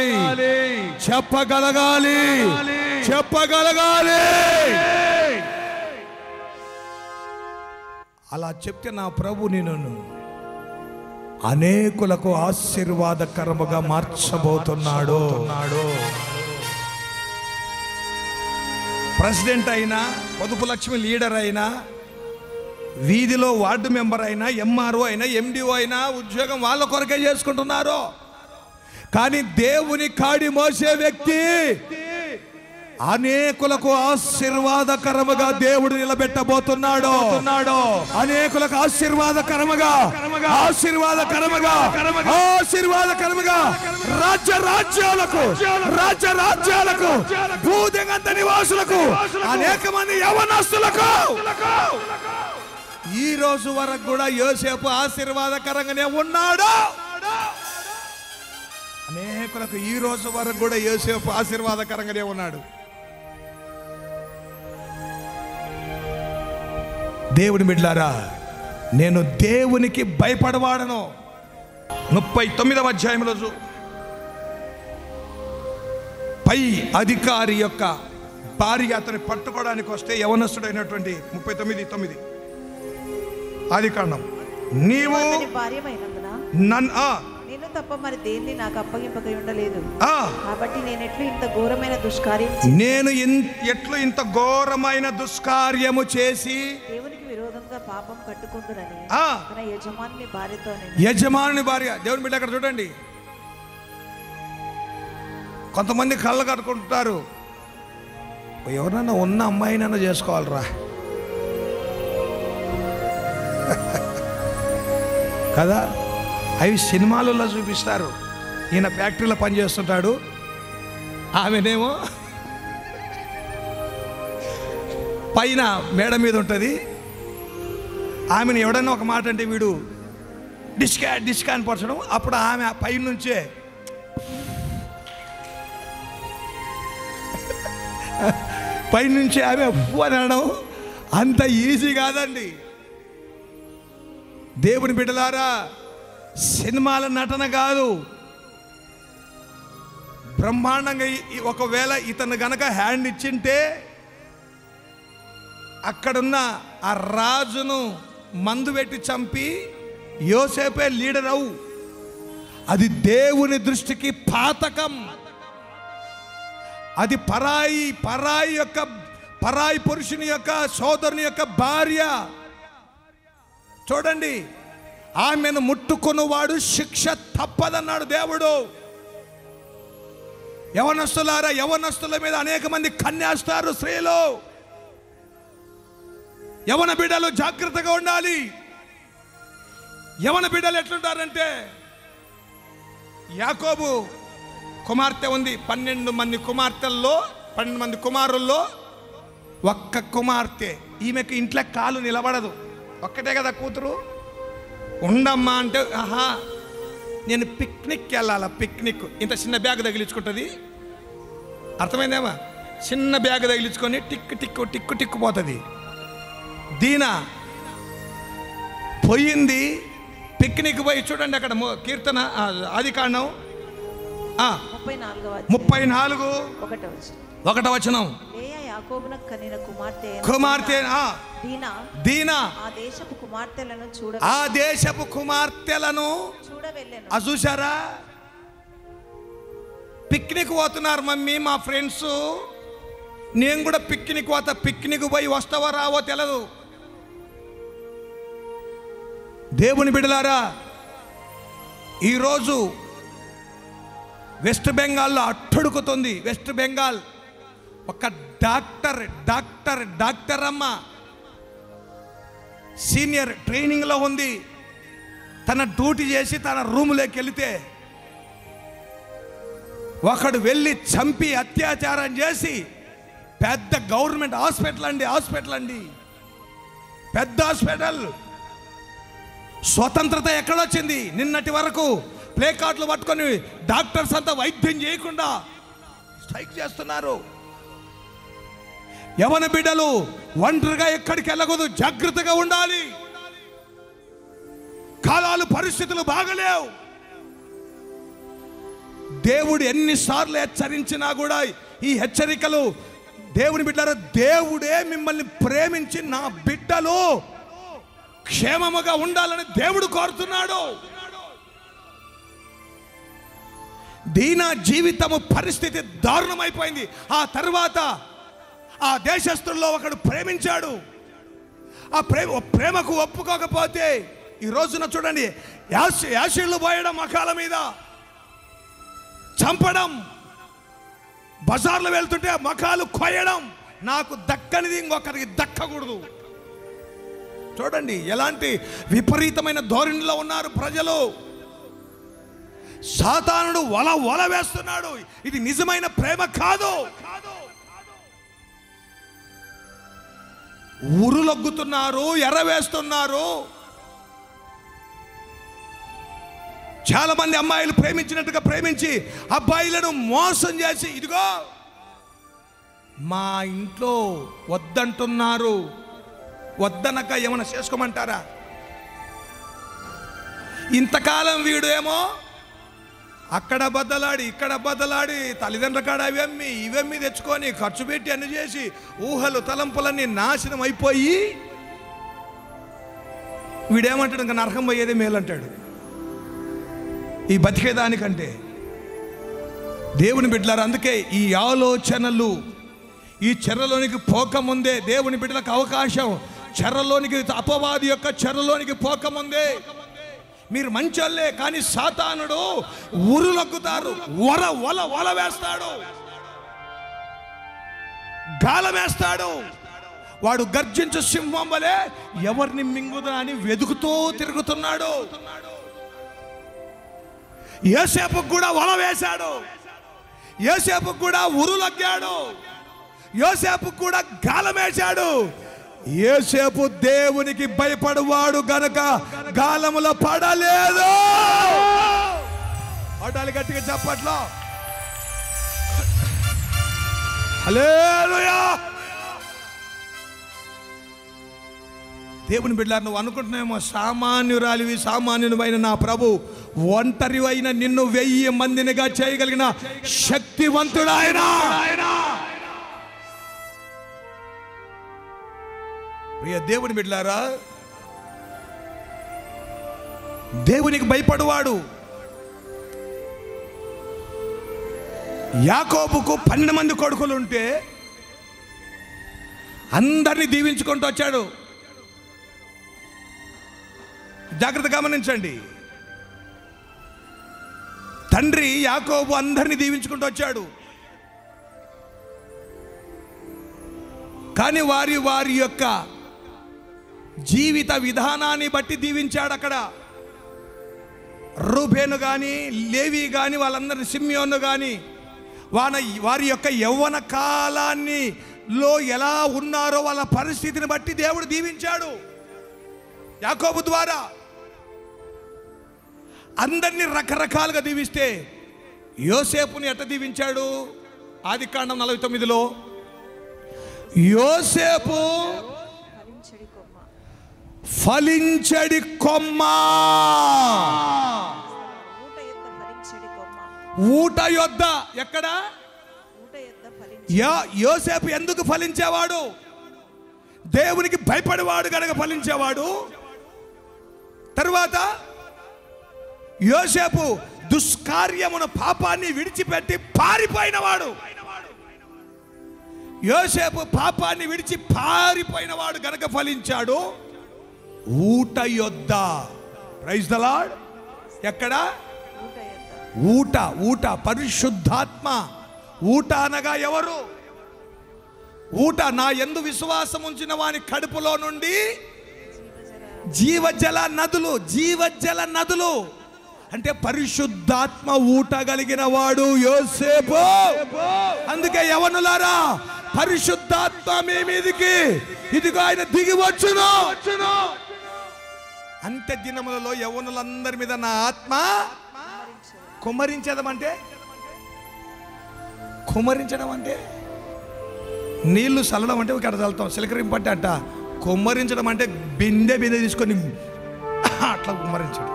అలా చెప్తే నా ప్రభు నేను అనేకులకు ఆశీర్వాదకరముగా మార్చబోతున్నాడు. ప్రెసిడెంట్ అయినా, పొదుపు లక్ష్మి లీడర్ అయినా, వీధిలో వార్డు మెంబర్ అయినా, ఎంఆర్ఓ అయినా, ఎండిఓ అయినా ఉద్యోగం వాళ్ళ కొరకే చేసుకుంటున్నారు. కానీ దేవుని కాడి మోసే వ్యక్తి అనేకులకు ఆశీర్వాదకరముగా దేవుడు నిలబెట్టబోతున్నాడు. అనేకులకు ఆశీర్వాదకరముగా రాజ్యాలకు భూదిగంత నివాసులకు అనేక మంది యవనస్తులకు ఈ రోజు వరకు కూడా యోసేపు ఆశీర్వాదకరంగానే ఉన్నాడు. అనేకులకు ఈ రోజు వరకు కూడా యోసేపు ఆశీర్వాదకరంగానే ఉన్నాడు. దేవుని బిడ్డలారా, నేను దేవునికి భయపడవాడను. 39వ అధ్యాయంలో పై అధికారి యొక్క భార్య అతన్ని పట్టుకోవడానికి వస్తే యవనస్తుడైనటువంటి 39:9 ఆదికాండం, నీవు నేను తప్ప మరి దేన్ని నాకు అప్పగింపక ఉండలేదు. కాబట్టి నేను ఎట్లు ఇంత ఘోరమైన దుష్కార్యము చేసి దేవునికి విరోధంగా పాపం కట్టుకుంటునని తన యజమాని భార్య. దేవుని బిడ్డ అక్కడ చూడండి, కొంతమంది కళ్ళ కట్టుకుంటారు, ఎవరన్నా ఉన్న అమ్మాయినైనా చేసుకోవాలరా కదా. అవి సినిమాలలో చూపిస్తారు. ఈయన ఫ్యాక్టరీలో పనిచేస్తుంటాడు, ఆమెనేమో పైన మేడ మీద ఉంటుంది. ఆమెను ఎవడన్నా ఒక మాట అంటే వీడు డిస్కా అని పరచడం. అప్పుడు ఆమె పైన నుంచే పైనుంచి ఆమె అని అనడం అంత ఈజీ కాదండి. దేవుని బిడ్డలారా, సినిమాల నటన కాదు. బ్రహ్మాండంగా ఒకవేళ ఇతను గనక హ్యాండ్ ఇచ్చింటే అక్కడున్న ఆ రాజును మందు పెట్టి చంపి యోసేపే లీడర్ అవు. అది దేవుని దృష్టికి పాతకం. అది పరాయి పురుషుని యొక్క సోదరుని యొక్క భార్య. చూడండి, ఆమెను ముట్టుకున్నవాడు శిక్ష తప్పదన్నాడు దేవుడు. యవనస్తుల మీద అనేక మంది కన్నేస్తారు స్త్రీలు. యవన బిడ్డలు జాగ్రత్తగా ఉండాలి. యవన బిడ్డలు ఎట్లుంటారంటే, యాకోబు కుమార్తె ఉంది, 12 మంది కుమార్తెల్లో 12 మంది కుమారుల్లో ఒక్క కుమార్తె. ఈమెకు ఇంట్లో కాలు నిలబడదు. ఒక్కటే కదా కూతురు. ఉండమ్మా అంటే, ఆహా నేను పిక్నిక్కి వెళ్ళాలా, పిక్నిక్. ఇంత చిన్న బ్యాగ్ తగిలించుకుంటుంది, అర్థమైందేమా? చిన్న బ్యాగ్ తగిలించుకొని టిక్కు టిక్కు టిక్కు టిక్కు పోతుంది. దీనా పోయింది పిక్నిక్ పోయి. చూడండి అక్కడ కీర్తన ఆదికాండం 34:1 కుమార్తె దీనా ఆ దేశపు కుమార్తెలను చూసారా? పిక్నిక్ పోతున్నారు మమ్మీ మా ఫ్రెండ్స్, నేను కూడా పిక్నిక్ పోతా. పిక్నిక్ పోయి వస్తావో రావో తెలదు. దేవుని బిడ్డలారా, ఈరోజు వెస్ట్ బెంగాల్లో అట్టడుకుతుంది. వెస్ట్ బెంగాల్ ఒక డాక్టర్ అమ్మ సీనియర్ ట్రైనింగ్లో ఉంది. తన డ్యూటీ చేసి తన రూములోకి వెళితే ఒకడు వెళ్ళి చంపి అత్యాచారం చేసి, పెద్ద గవర్నమెంట్ హాస్పిటల్ అండి, పెద్ద హాస్పిటల్. స్వతంత్రత ఎక్కడొచ్చింది? నిన్నటి వరకు ప్లే కార్డులు పట్టుకొని డాక్టర్స్ అంతా వైద్యం చేయకుండా స్ట్రైక్ చేస్తున్నారు. యవన బిడ్డలు ఒంటరిగా ఎక్కడికి వెళ్ళకూడదు, జాగ్రత్తగా ఉండాలి. కాలాలు పరిస్థితులు బాగలేవు. దేవుడు ఎన్నిసార్లు హెచ్చరించినా కూడా ఈ హెచ్చరికలు, దేవుని బిడ్డలారా, దేవుడే మిమ్మల్ని ప్రేమించి నా బిడ్డలు క్షేమముగా ఉండాలని దేవుడు కోరుతున్నాడు. దీనా జీవితము పరిస్థితి దారుణమైపోయింది. ఆ తర్వాత ఆ దేశస్తుల్లో ఒకడు ప్రేమించాడు. ఆ ప్రేమకు ఒప్పుకోకపోతే ఈ రోజున చూడండి, యాసిడ్లు పోయడం, మకాల మీద చంపడం, బజార్లో వెళ్తుంటే మకాలు కొయ్యడం. నాకు దక్కనిది ఇంకొకరికి దక్కకూడదు. చూడండి ఎలాంటి విపరీతమైన ధోరణిలో ఉన్నారు ప్రజలు. సాతానుడు వల వేస్తున్నాడు. ఇది నిజమైన ప్రేమ కాదు. ఉరులొగ్గుతున్నారు, ఎర్రవేస్తున్నారు. చాలా మంది అమ్మాయిలు ప్రేమించినట్టుగా ప్రేమించి అబ్బాయిలను మోసం చేసి, ఇదిగో మా ఇంట్లో వద్దంటున్నారు, వద్దనక ఏమైనా చేసుకోమంటారా? ఇంతకాలం వీడు ఏమో అక్కడ బద్దలాడి ఇక్కడ బద్దలాడి తల్లిదండ్రుల కాడ ఇవమ్మి తెచ్చుకొని ఖర్చు పెట్టి అన్ని చేసి ఊహలు తలంపులన్నీ నాశనం అయిపోయి వీడేమంటాడు, ఇంకా నరకం పోయేదే మేలంటాడు ఈ బతికేదానికంటే. దేవుని బిడ్డలారా, అందుకే ఈ ఆలోచనలు, ఈ చెరలోనికి పోకముందే దేవుని బిడ్డలకు అవకాశం. చెరలోనికి, అపవాది యొక్క చెరలోనికి పోకముందే మీరు మంచోళ్ళే, కానీ సాతానుడు ఉరులొక్కుతారు, వల వేస్తాడు. గాలమేస్తాడు. వాడు గర్జించు సింహం వలె ఎవరిని మింగుదా అని వెతుకుతూ తిరుగుతున్నాడు. యోసేపుకు కూడా వల వేశాడు, యోసేపుకు కూడా ఉరులొగ్గాడు, యోసేపుకు కూడా గాలమేశాడు. యోసేపు దేవునికి భయపడవాడు గనక గాలములో పడలేదు. పడాలి గట్టిగా చప్పట్లో. హల్లెలూయా. దేవుని బిడ్డలారా, నువ్వు అనుకుంటున్నావేమో సామాన్యురాలివి, సామాన్యునివైన నా ప్రభు ఒంటరివైన నిన్ను 1000 మందినిగా చేయగలిగిన శక్తివంతుడు ఆయన. ప్రియ దేవుని బిడ్డలారా, దేవునికి భయపడువాడు. యాకోబుకు 12 మంది కొడుకులు ఉంటే అందరినీ దీవించుకుంటూ వచ్చాడు. జాగ్రత్త గమనించండి. తండ్రి యాకోబు అందరినీ దీవించుకుంటూ వచ్చాడు. కానీ వారి యొక్క జీవిత విధానాన్ని బట్టి దీవించాడు. అక్కడ రూబేను కానీ, లేవి కానీ, వాళ్ళందరినీ, సిమ్యోను కానీ వారి యొక్క యవ్వన కాలాన్నిలో ఎలా ఉన్నారో వాళ్ళ పరిస్థితిని బట్టి దేవుడు దీవించాడు. యాకోబు ద్వారా అందరినీ రకరకాలుగా దీవిస్తే యోసేపుని ఎట్లా దీవించాడు? ఆదికాండం 49లో యోసేపు ఫలించడి కొమ్మ, ఊట యొద్ద. ఎక్కడ? యోసేపు ఎందుకు ఫలించేవాడు? దేవునికి భయపడేవాడు కనుక ఫలించేవాడు. తరువాత యోసేపు దుష్కార్యమును, పాపాన్ని విడిచిపెట్టి పారిపోయినవాడు. యోసేపు పాపాన్ని విడిచి పారిపోయినవాడు గనక ఫలించాడు. ఊట యొద్ద. Praise the lord. ఎక్కడ? ఊట. ఊట పరిశుద్ధాత్మ. ఊట అనగా ఎవరు? ఊట. నా యందు విశ్వాసం ఉంచిన వాని కడుపులో నుండి జీవజల నదులు. జీవజల నదులు అంటే పరిశుద్ధాత్మ ఊట కలిగిన వాడు యోసేపు. అందుకే యవనులారా, పరిశుద్ధాత్మ మీ మీదికి ఇదిగో ఆయన దిగి వచ్చును. అంత్య దినములలో యవనులందరి మీద నా ఆత్మ కుమ్మరించడం అంటే, కుమ్మరించడం అంటే నీళ్లు చల్లడం అంటే ఇక్కడ చల్లుతాం, సిలకరింపంటే అట్ట. కుమ్మరించడం అంటే బిందె తీసుకొని అట్లా కుమ్మరించడం.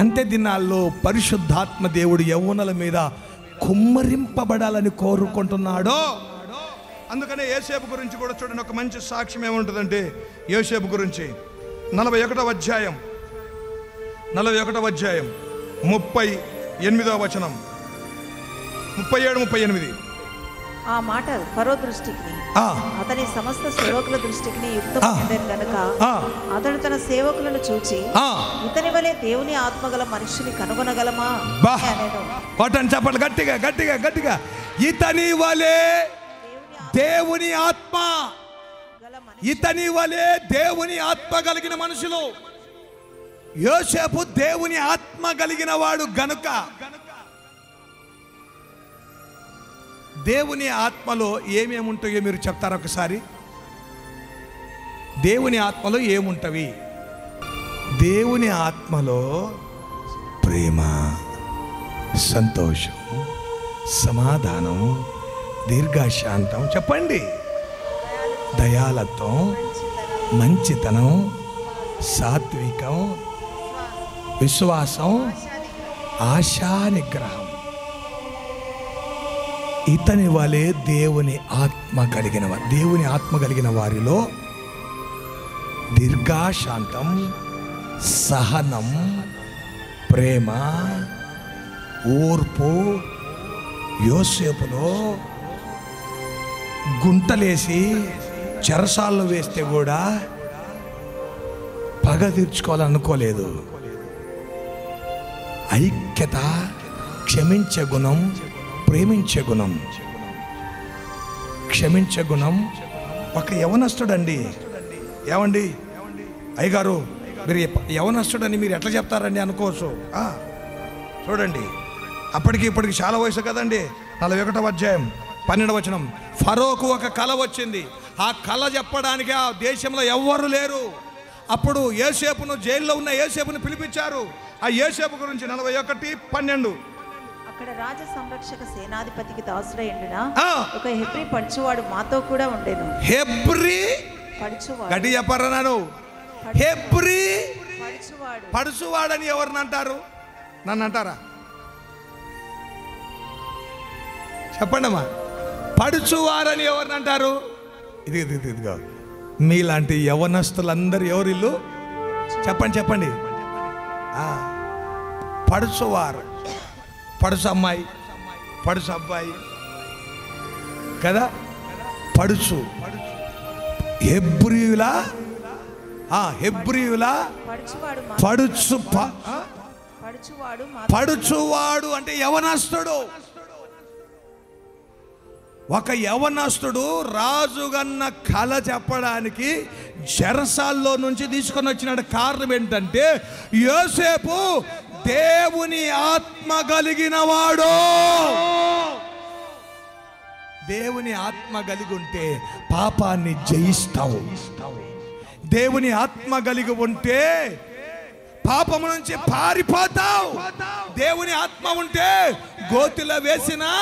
అంత్య దినాల్లో పరిశుద్ధాత్మ దేవుడు యవ్వనుల మీద కుమ్మరింపబడాలని కోరుకుంటున్నాడు. అందుకనే యోసేపు గురించి కూడా చూడండి, ఒక మంచి సాక్ష్యం ఏముంటుందంటే యోసేపు గురించి 41వ అధ్యాయం 38వ వచనం, 37, 38. ఆ మాట ఫరో దృష్టికి, అతని సమస్త సేవకుల దృష్టికి యుక్తమైనది గనుక అతడు తన సేవకులను చూచి, ఇతని వలె దేవుని ఆత్మగల మనిషిని కనుగొనగలమా అని చెప్పండి గట్టిగా గట్టిగా గట్టిగా. ఇతని వలె దేవుని ఆత్మ, ఇతని వలె దేవుని ఆత్మ కలిగిన మనుషులు. యోసేపు దేవుని ఆత్మ కలిగిన వాడు గనుక దేవుని ఆత్మలో ఏమేముంటాయో మీరు చెప్తారా ఒకసారి? దేవుని ఆత్మలో ఏముంటవి? దేవుని ఆత్మలో ప్రేమ, సంతోషం, సమాధానం, దీర్ఘశాంతం, చెప్పండి, దయాలత్వం, మంచితనం, సాత్వికం, విశ్వాసం, ఆశా నిగ్రహం. ఇతని వలె దేవుని ఆత్మ కలిగిన వారిలో దీర్ఘశాంతం, సహనం, ప్రేమ, ఓర్పు. యోసేపులో గుంటలేసి చెరసాల్లో వేస్తే కూడా పగ తీర్చుకోవాలనుకోలేదు. ఐక్యత, క్షమించే గుణం, ప్రేమించే గుణం. క్షమించే గుణం ఒక యవనస్తుడండి. ఏమండి అయ్యగారు మీరు యవనస్తుడని మీరు ఎట్లా చెప్తారండి అనుకోవచ్చు. చూడండి, అప్పటికి ఇప్పటికి చాలా వయసు కదండి. 41వ అధ్యాయం 12వ వచనం. ఫరోకు ఒక కల వచ్చింది. ఆ కల చెప్పడానికి ఆ దేశంలో ఎవ్వరు లేరు. అప్పుడు యోసేపును, జైల్లో ఉన్న యోసేపును పిలిపించారు. ఆ యోసేపు గురించి 41:12. అక్కడ రాజ సంరక్షక సేనాధిపతికి దాసుడైండున ఒక హెబ్రీ పడుచువాడు మాతో కూడా ఉండేను. హెబ్రీ పడుచువాడు, గట్టి చెప్పారా నాను? హెబ్రీ పడుచువాడు. పడుచువాడని ఎవరిని అంటారు? నన్ను అంటారా? చెప్పండి అమ్మా. పడుచువారని ఎవరిని అంటారు? ఇదిగో మీలాంటి యవనస్తులందరూ ఎవరిల్లు చెప్పండి చెప్పండి. పడుచువారు, పడుచు అమ్మాయి, పడుచు అబ్బాయి కదా. పడుచు హెబ్రీయుల పడుచువాడు అంటే యవనస్తుడు. ఒక యవనస్తుడు రాజుగన్న కళ చెప్పడానికి చెరసాల్లో నుంచి తీసుకొని వచ్చినాడు. కారణం ఏంటంటే యోసేపు దేవుని ఆత్మ కలిగిన వాడు. దేవుని ఆత్మ కలిగి ఉంటే పాపాన్ని జయిస్తావు. దేవుని ఆత్మ కలిగి ఉంటే పాపము నుంచి పారిపోతావు. దేవుని ఆత్మ ఉంటే గోతిలో వేసినా,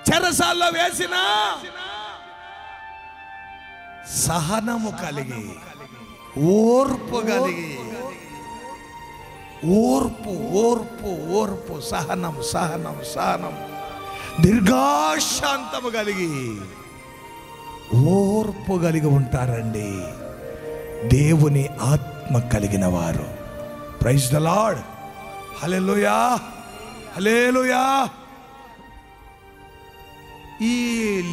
చెరసాల్లో వేసిన సహనము కలిగి, ఓర్పు కలిగి, ఓర్పు ఓర్పు ఓర్పు సహనం సహనం సహనం దీర్ఘశాంతము కలిగి, ఓర్పు కలిగి ఉంటారండి దేవుని ఆత్మ కలిగిన వారు. Praise the Lord. Hallelujah, hallelujah. ఈ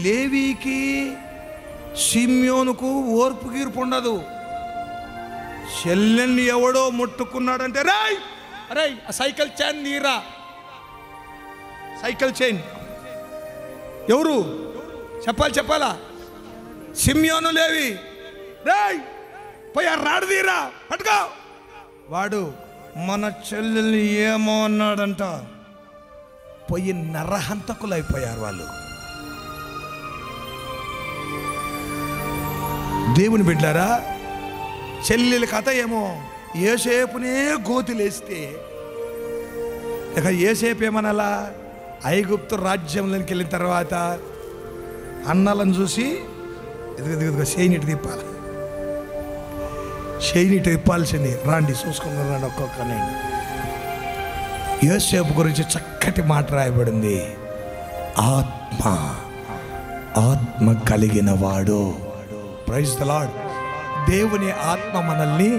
లేవీకి షిమ్యోనుకు ఓర్పు గీర్పు ఉండదు. చెల్లెల్ని ఎవడో ముట్టుకున్నాడంటే రాయ్ రాయ్ ఆ సైకిల్ చైన్ నీరా. సైకిల్ చైన్ ఎవరు చెప్పాలా? షిమ్యోను, లేవి. రాయ్ పోయి ఆ రాడు తీరా, పట్టుకో. వాడు మన చెల్లెల్ని ఏమో అన్నాడంట. పోయి నరహంతకులు అయిపోయారు వాళ్ళు. దేవుని బిడ్డారా, చెల్లెల కథ ఏమో యోసేపునే గోతిలేస్తే ఇక యోసేపు ఏమనాలా? ఐగుప్తు రాజ్యంలోకి వెళ్ళిన తర్వాత అన్నలను చూసి ఇదిగో చేయినిటి తిప్పాలి, చేయినిటి తిప్పాల్సింది. రాండి చూసుకుందాం రండి ఒక్కొక్కరిని. యోసేపు గురించి చక్కటి మాట రాయబడింది. ఆత్మ ఆత్మ కలిగిన వాడు. Praise the Lord. దేవుని ఆత్మ మనల్ని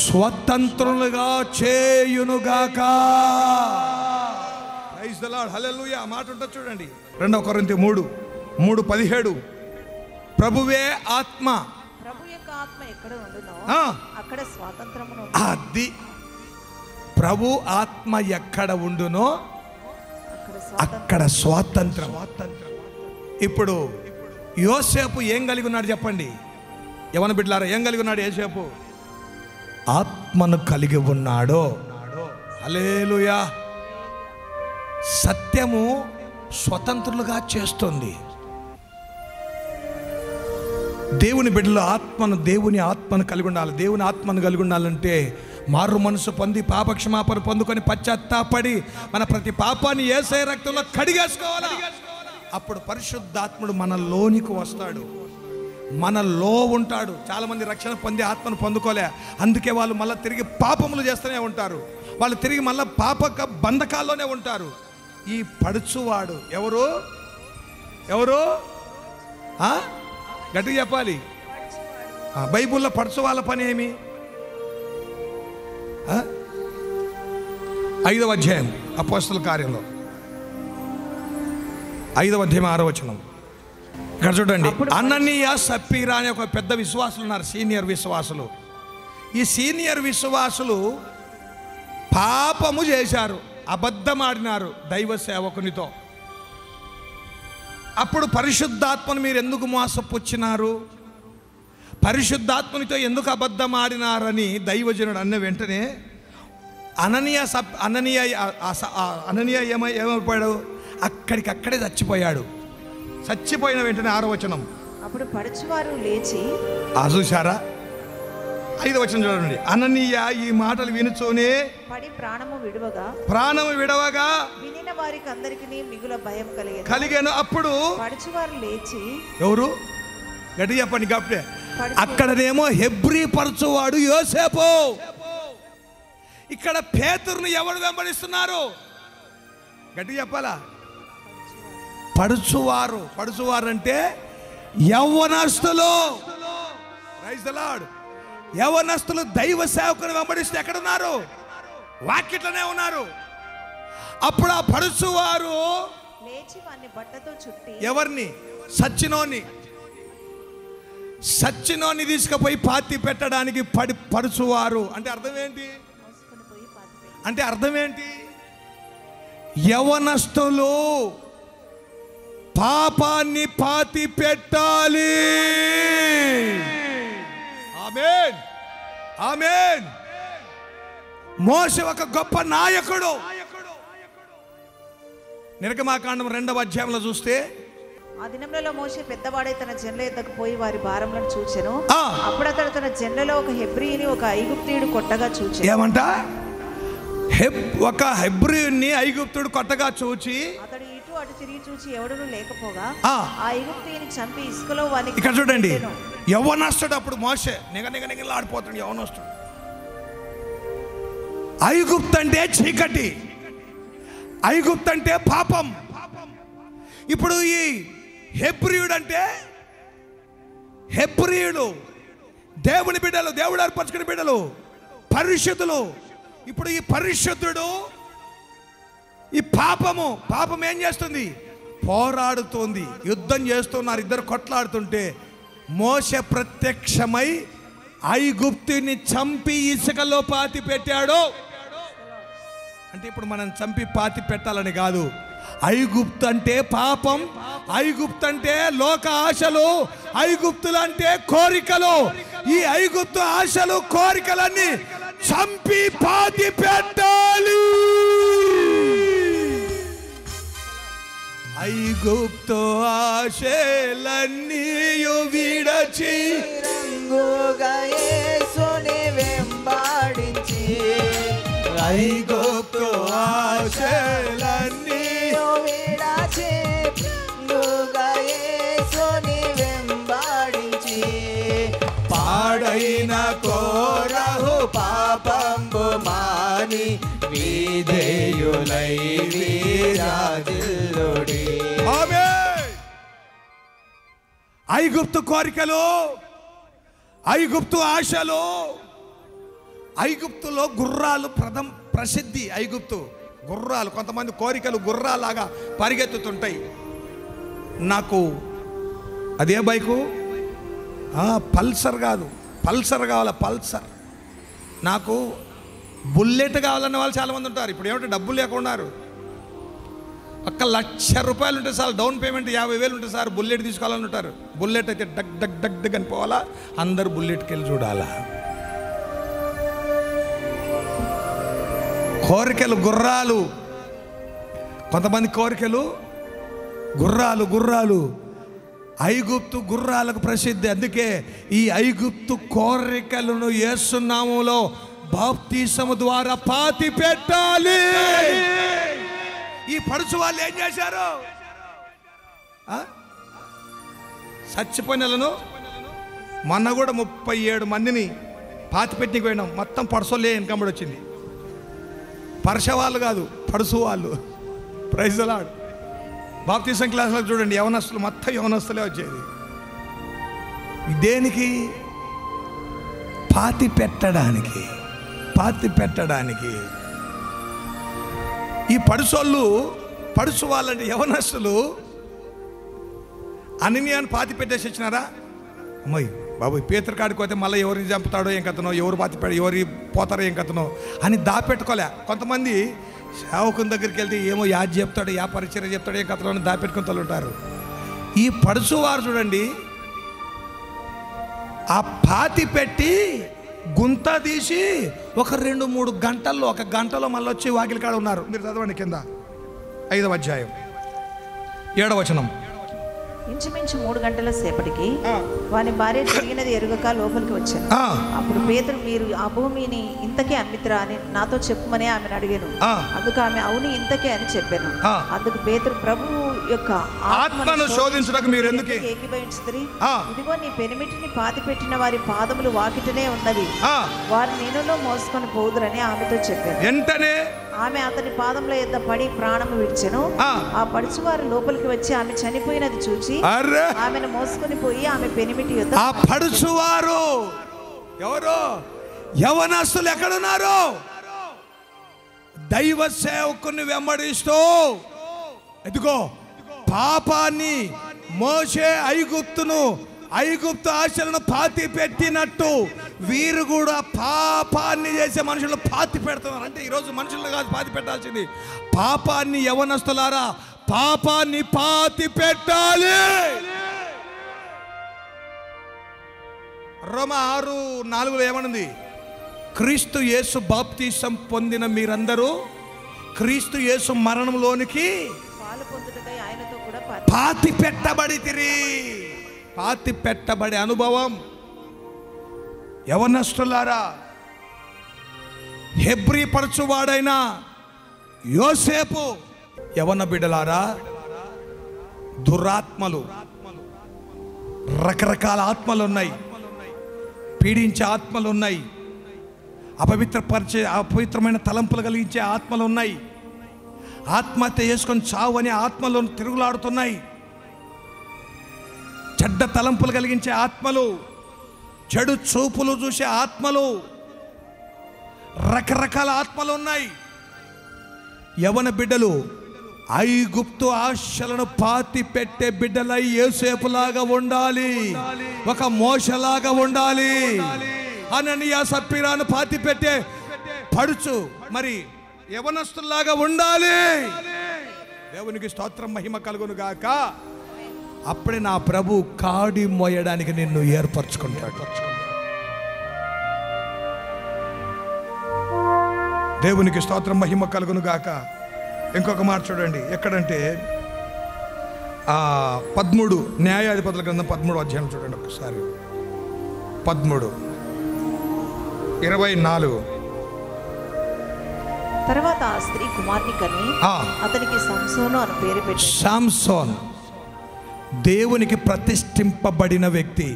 స్వతంత్రులుగా చేయునుగాక. Praise the Lord. హల్లెలూయా. మాట ఉంటుంది చూడండి, 2 కొరింథీ 3:17. ప్రభువే ఆత్మ. ప్రభు యొక్క ఆత్మ ఎక్కడ ఉండునో అక్కడ స్వాతంత్రమును. అది ప్రభు ఆత్మ ఎక్కడ ఉండునో అక్కడ స్వాతంత్రం. ఇప్పుడు యోసేపు ఏం కలిగి ఉన్నాడు చెప్పండి? యవన బిడ్డలారా, ఏం కలిగి ఉన్నాడు యోసేపు? ఆత్మను కలిగి ఉన్నాడు. హల్లెలూయా. సత్యము స్వతంత్రులుగా చేస్తుంది. దేవుని బిడ్డలు దేవుని ఆత్మను కలిగి ఉండాలి. దేవుని ఆత్మను కలిగి ఉండాలంటే మారు మనసు పొంది పాపక్షమాపణ పొందుకొని పశ్చాత్తాపడి మన ప్రతి పాపాన్ని యేసయ్య రక్తంలో కడిగేసుకోవాలి. అప్పుడు పరిశుద్ధాత్ముడు మన లోనికి వస్తాడు, మనలో ఉంటాడు. చాలామంది రక్షణ పొంది ఆత్మను పొందుకోలే, అందుకే వాళ్ళు మళ్ళీ తిరిగి పాపములు చేస్తూనే ఉంటారు. వాళ్ళు తిరిగి మళ్ళీ పాపక బంధకాల్లోనే ఉంటారు. ఈ పడుచువాడు ఎవరు? గట్టిగా చెప్పాలి. బైబిల్లో పడుచు వాళ్ళ పని ఏమి? 5వ అధ్యాయం అపోస్తల కార్యంలో 5వ అధ్యాయం 6వ వచనం. ఇక్కడ చూడండి, అననీయ సప్పీరా అనే ఒక పెద్ద విశ్వాసులు ఉన్నారు, సీనియర్ విశ్వాసులు. ఈ సీనియర్ విశ్వాసులు పాపము చేశారు, అబద్ధం ఆడినారు దైవ సేవకునితో. అప్పుడు పరిశుద్ధాత్మను మీరు ఎందుకు మోసపుచ్చినారు, పరిశుద్ధాత్మనితో ఎందుకు అబద్ధం ఆడినారని దైవజనుడు అన్న వెంటనే అననీయ ఏమైపోయాడు? అక్కడికక్కడే చచ్చిపోయాడు. చచ్చిపోయిన వెంటనే 6వ వచనం, అప్పుడు పడుచువారు లేచి, చూశారా? 5వ వచనం చూడండి. అననీయ ఈ మాటలు వినుచోనే పడి ప్రాణము విడవగా వినిన వారికి అందరికీ మిగుల భయం కలిగెను. అప్పుడు పడుచువారు లేచి, ఎవరు గట్టి చెప్పండి గప్పే, అక్కడనేమో హెబ్రీ పరచువాడు యోసేపు, ఇక్కడ పేతురుని ఎవరు వెంబడిస్తున్నారు? గట్టి చెప్పాలా? పడుచువారు. పడుచువారు అంటే యవ్వనస్తులు. Praise the Lord. యవ్వనస్తులు దైవ సేవకుని వెంబడిస్తే ఎక్కడున్నారు? వాక్యట్లోనే ఉన్నారు. అప్పుడు ఆ పడుచువారు లేచి వాని బట్టతో చుట్టి, ఎవరిని? సచ్చినోని తీసుకుపోయి పాతి పెట్టడానికి పడుచువారు అంటే అర్థం ఏంటి? అంటే అర్థం ఏంటి? యవ్వనస్తులు పాపాన్ని పాతి పెట్టాలి. ఆమేన్, ఆమేన్. మోషే ఒక గొప్ప నాయకుడు. నిర్గమాకాండం 2వ అధ్యాయంలో చూస్తే, ఆ దినములలో మోషే పెద్దవాడై తన జనుల యొద్దకు పోయి వారి భారములను చూచెను. అప్పుడు అతడు తన జనులలో ఒక హెబ్రీని ఒక ఐగుప్తీయుడు కొట్టగా చూచెను. ఏమంట? ఒక హెబ్రీయుని ఐగుప్తుడు కొట్టగా చూచి, అతడు ఇటు అటు తిరిగి చూచి ఎవడును లేకపోగా ఆ ఐగుప్తీయుని చంపి ఇసుకలో వానికి. ఇక్కడ చూడండి, యవ్వనస్తుడు. అప్పుడు మోషే నిగనిగలాడిపోతాడు యవ్వనస్తుడు. ఐగుప్తు అంటే చీకటి, ఐగుప్తు అంటే పాపం. ఇప్పుడు ఈ హెబ్రీయుడు అంటే, హెబ్రీయుడు దేవుని బిడ్డలు, దేవుడు అర్పించుకునే బిడ్డలు, పరిశుద్ధులు. ఇప్పుడు ఈ పరిశుద్ధుడు, ఈ పాపం ఏం చేస్తుంది? పోరాడుతోంది, యుద్ధం చేస్తున్నారు. ఇద్దరు కొట్లాడుతుంటే మోషే ప్రత్యక్షమై ఐగుప్తుని చంపి ఇసుకలో పాతి పెట్టాడు. అంటే ఇప్పుడు మనం చంపి పాతి పెట్టాలని కాదు. ఐగుప్తు అంటే పాపం, ఐగుప్తు అంటే లోక ఆశలు, ఐగుప్తులు అంటే కోరికలు. ఈ ఐగుప్తు ఆశలు కోరికలన్నీ చంపి పాతి పెట్టాలి. ఐగుప్తు ఆశలన్నీ విడచి రంగుగా యేసుని వెంబడించి, ఐగుప్తు ఆశలన్నీ విడచి రంగుగా యేసుని వెంబడించి, పాడైన కోరహు పాపంబు మాని విధేయులై వీరాజిల్లుడి. ఐగుప్తు కోరికలు, ఐగుప్తు ఆశలు. ఐగుప్తులో గుర్రాలు ప్రసిద్ధి. ఐగుప్తు గుర్రాలు, కొంతమంది కోరికలు గుర్రాలాగా పరిగెత్తుతుంటాయి. నాకు అదే బైకు, పల్సర్ కాదు, పల్సర్ కావాలి, పల్సర్. నాకు బుల్లెట్ కావాలన్న వాళ్ళు చాలామంది ఉంటారు. ఇప్పుడు ఏమిటంటే డబ్బులు లేకుండా 1,00,000 రూపాయలు ఉంటే సార్, డౌన్ పేమెంట్ 50,000 ఉంటే సార్ బుల్లెట్ తీసుకోవాలని ఉంటారు. బుల్లెట్ అయితే డగ్ డగ్ డగ్ డగ్ అని పోవాలా, అందరు బుల్లెట్కి వెళ్ళి చూడాలా. కోరికలు గుర్రాలు, కొంతమంది కోరికలు గుర్రాలు. ఐగుప్తు గుర్రాలకు ప్రసిద్ధి. అందుకే ఈ ఐగుప్తు కోరికలను యేసు నామములో బాప్తిసము ద్వారా పాతి పెట్టాలి. ఈ పడుచు వాళ్ళు ఏం చేశారు? చచ్చిపోయినలను మొన్న కూడా 37 మందిని పాతి పెట్టి పోయినాం. మొత్తం పడుసోళ్ళే ఇన్కమ్ వచ్చింది. పరస వాళ్ళు కాదు, పడుసు వాళ్ళు. Praise the lord. బాప్తిసం క్లాసులకు చూడండి, యవనస్తులు మొత్తం యవనస్తులే వచ్చేది. దేనికి? పాతి పెట్టడానికి. ఈ పడుసు వాళ్ళంటే యవనస్తులు అననీయాను పాతి పెట్టేసి వచ్చినారా? అమ్మాయి బాబు పేతురు కాడికి పోతే మళ్ళీ ఎవరిని చంపుతాడో ఏం కథనో, ఎవరు ఎవరి పోతారో ఏం కథనో అని దాపెట్టుకోలే. కొంతమంది సేవకుని దగ్గరికి వెళ్తే ఏమో యాజ్ చెప్తాడు, యా పరిచయం చెప్తాడు, ఏం కథలో అని దాపెట్టుకుని ఉంటారు. ఈ పడుచువారు చూడండి, ఆ పాతి పెట్టి గుంత తీసి ఒక 2-3 గంటల్లో, 1 గంటలో మళ్ళీ వచ్చి వాకిలి కాడ ఉన్నారు. మీరు చదవండి కింద 5వ అధ్యాయం 7వ వచనం. ఇంచుమించు 3 గంటల సేపటికి వాని భార్య జరిగినది ఎరుగక లోపలికి వచ్చాను. అప్పుడు పేతురు, మీరు ఆ భూమిని ఇంతకే అమ్మితిరా అని నాతో చెప్పమని ఆమెను అడిగాను. అందుకు ఆమె అవును ఇంతకే అని చెప్పాను. అందుకు పేతురు, ప్రభువు యొక్క ఆత్మను శోధించడానికి మీరు ఎందుకు ఏకీభవించుతారు? ఇదిగో నీ పెనిమిటిని పాతి పెట్టిన వారి పాదములు వాకిటనే ఉన్నది, వారి నేనులో మోసుకొని పోదురని ఆమెతో చెప్పాను. వెంటనే ఆమె అతని పాదముల యొద్ద పడి ప్రాణము విడిచెను. ఆ పడుచువారు లోపలికి వచ్చి ఆమె చనిపోయినది చూచి ఆమెను మోసుకొని పోయి ఆమె పెనిమిటి యొద్ద. ఆ పడుచువారు ఎవరు? యవనస్తులు ఎక్కడున్నారు? దైవ సేవకుని వెంబడిస్తూ ఎదుగో పాపాన్ని మోసే ఐగుప్తు ఆశలను పాతి పెట్టినట్టు వీరు కూడా పాపాన్ని చేసే మనుషులు పాతి పెడుతున్నారు. అంటే ఈరోజు మనుషులు కాదు పాతి పెట్టాల్సింది, పాపాన్ని. యవనస్తులారా, పాపాన్ని పాతి పెట్టాలి. రోమా 6:4 ఏమనుంది? క్రీస్తు యేసు బాప్తిసం పొందిన మీరందరూ క్రీస్తు యేసు మరణంలోనికి పాతి పెట్టబడితిరి. పాతి పెట్టబడే అనుభవం. యవనస్తులారా, హెబ్రీ పరచువాడైన యోసేపు, యవన బిడ్డలారా, దురాత్మలు, రకరకాల ఆత్మలు ఉన్నాయి, పీడించే ఆత్మలు ఉన్నాయి, అపవిత్రమైన తలంపులు కలిగించే ఆత్మలు ఉన్నాయి, ఆత్మహత్య చేసుకొని చావు అనే ఆత్మలు తిరుగులాడుతున్నాయి, చెడ్డ తలంపులు కలిగించే ఆత్మలు, చెడు చూపులు చూసే ఆత్మలు, రకరకాల ఆత్మలు ఉన్నాయి. యవన బిడ్డలు ఐగుప్తు ఆశలను పాతి పెట్టే బిడ్డలై యోసేపులాగా ఉండాలి, ఒక మోషలాగా ఉండాలి. అననీయ సప్పీరాను పాతి పెట్టే పడుచు మరి యవనస్తుల్లాగా ఉండాలి. దేవునికి స్తోత్రం, మహిమ కలుగును గాక. అప్పుడే నా ప్రభు కాడి మోయడానికి నిన్ను ఏర్పరచుకుంటాడు. దేవునికి స్తోత్రం, మహిమ కలుగును గాక. ఇంకొక మాట చూడండి, ఎక్కడంటే 13 న్యాయాధిపతుల గ్రంథం 13వ అధ్యాయం చూడండి ఒకసారి. 13:24. తర్వాత ఆ స్త్రీ కుమార్ని కని అతనికి సంసోను అని పేరు పెట్టి. సాంసోన్ దేవునికి ప్రతిష్ఠింపబడిన వ్యక్తి.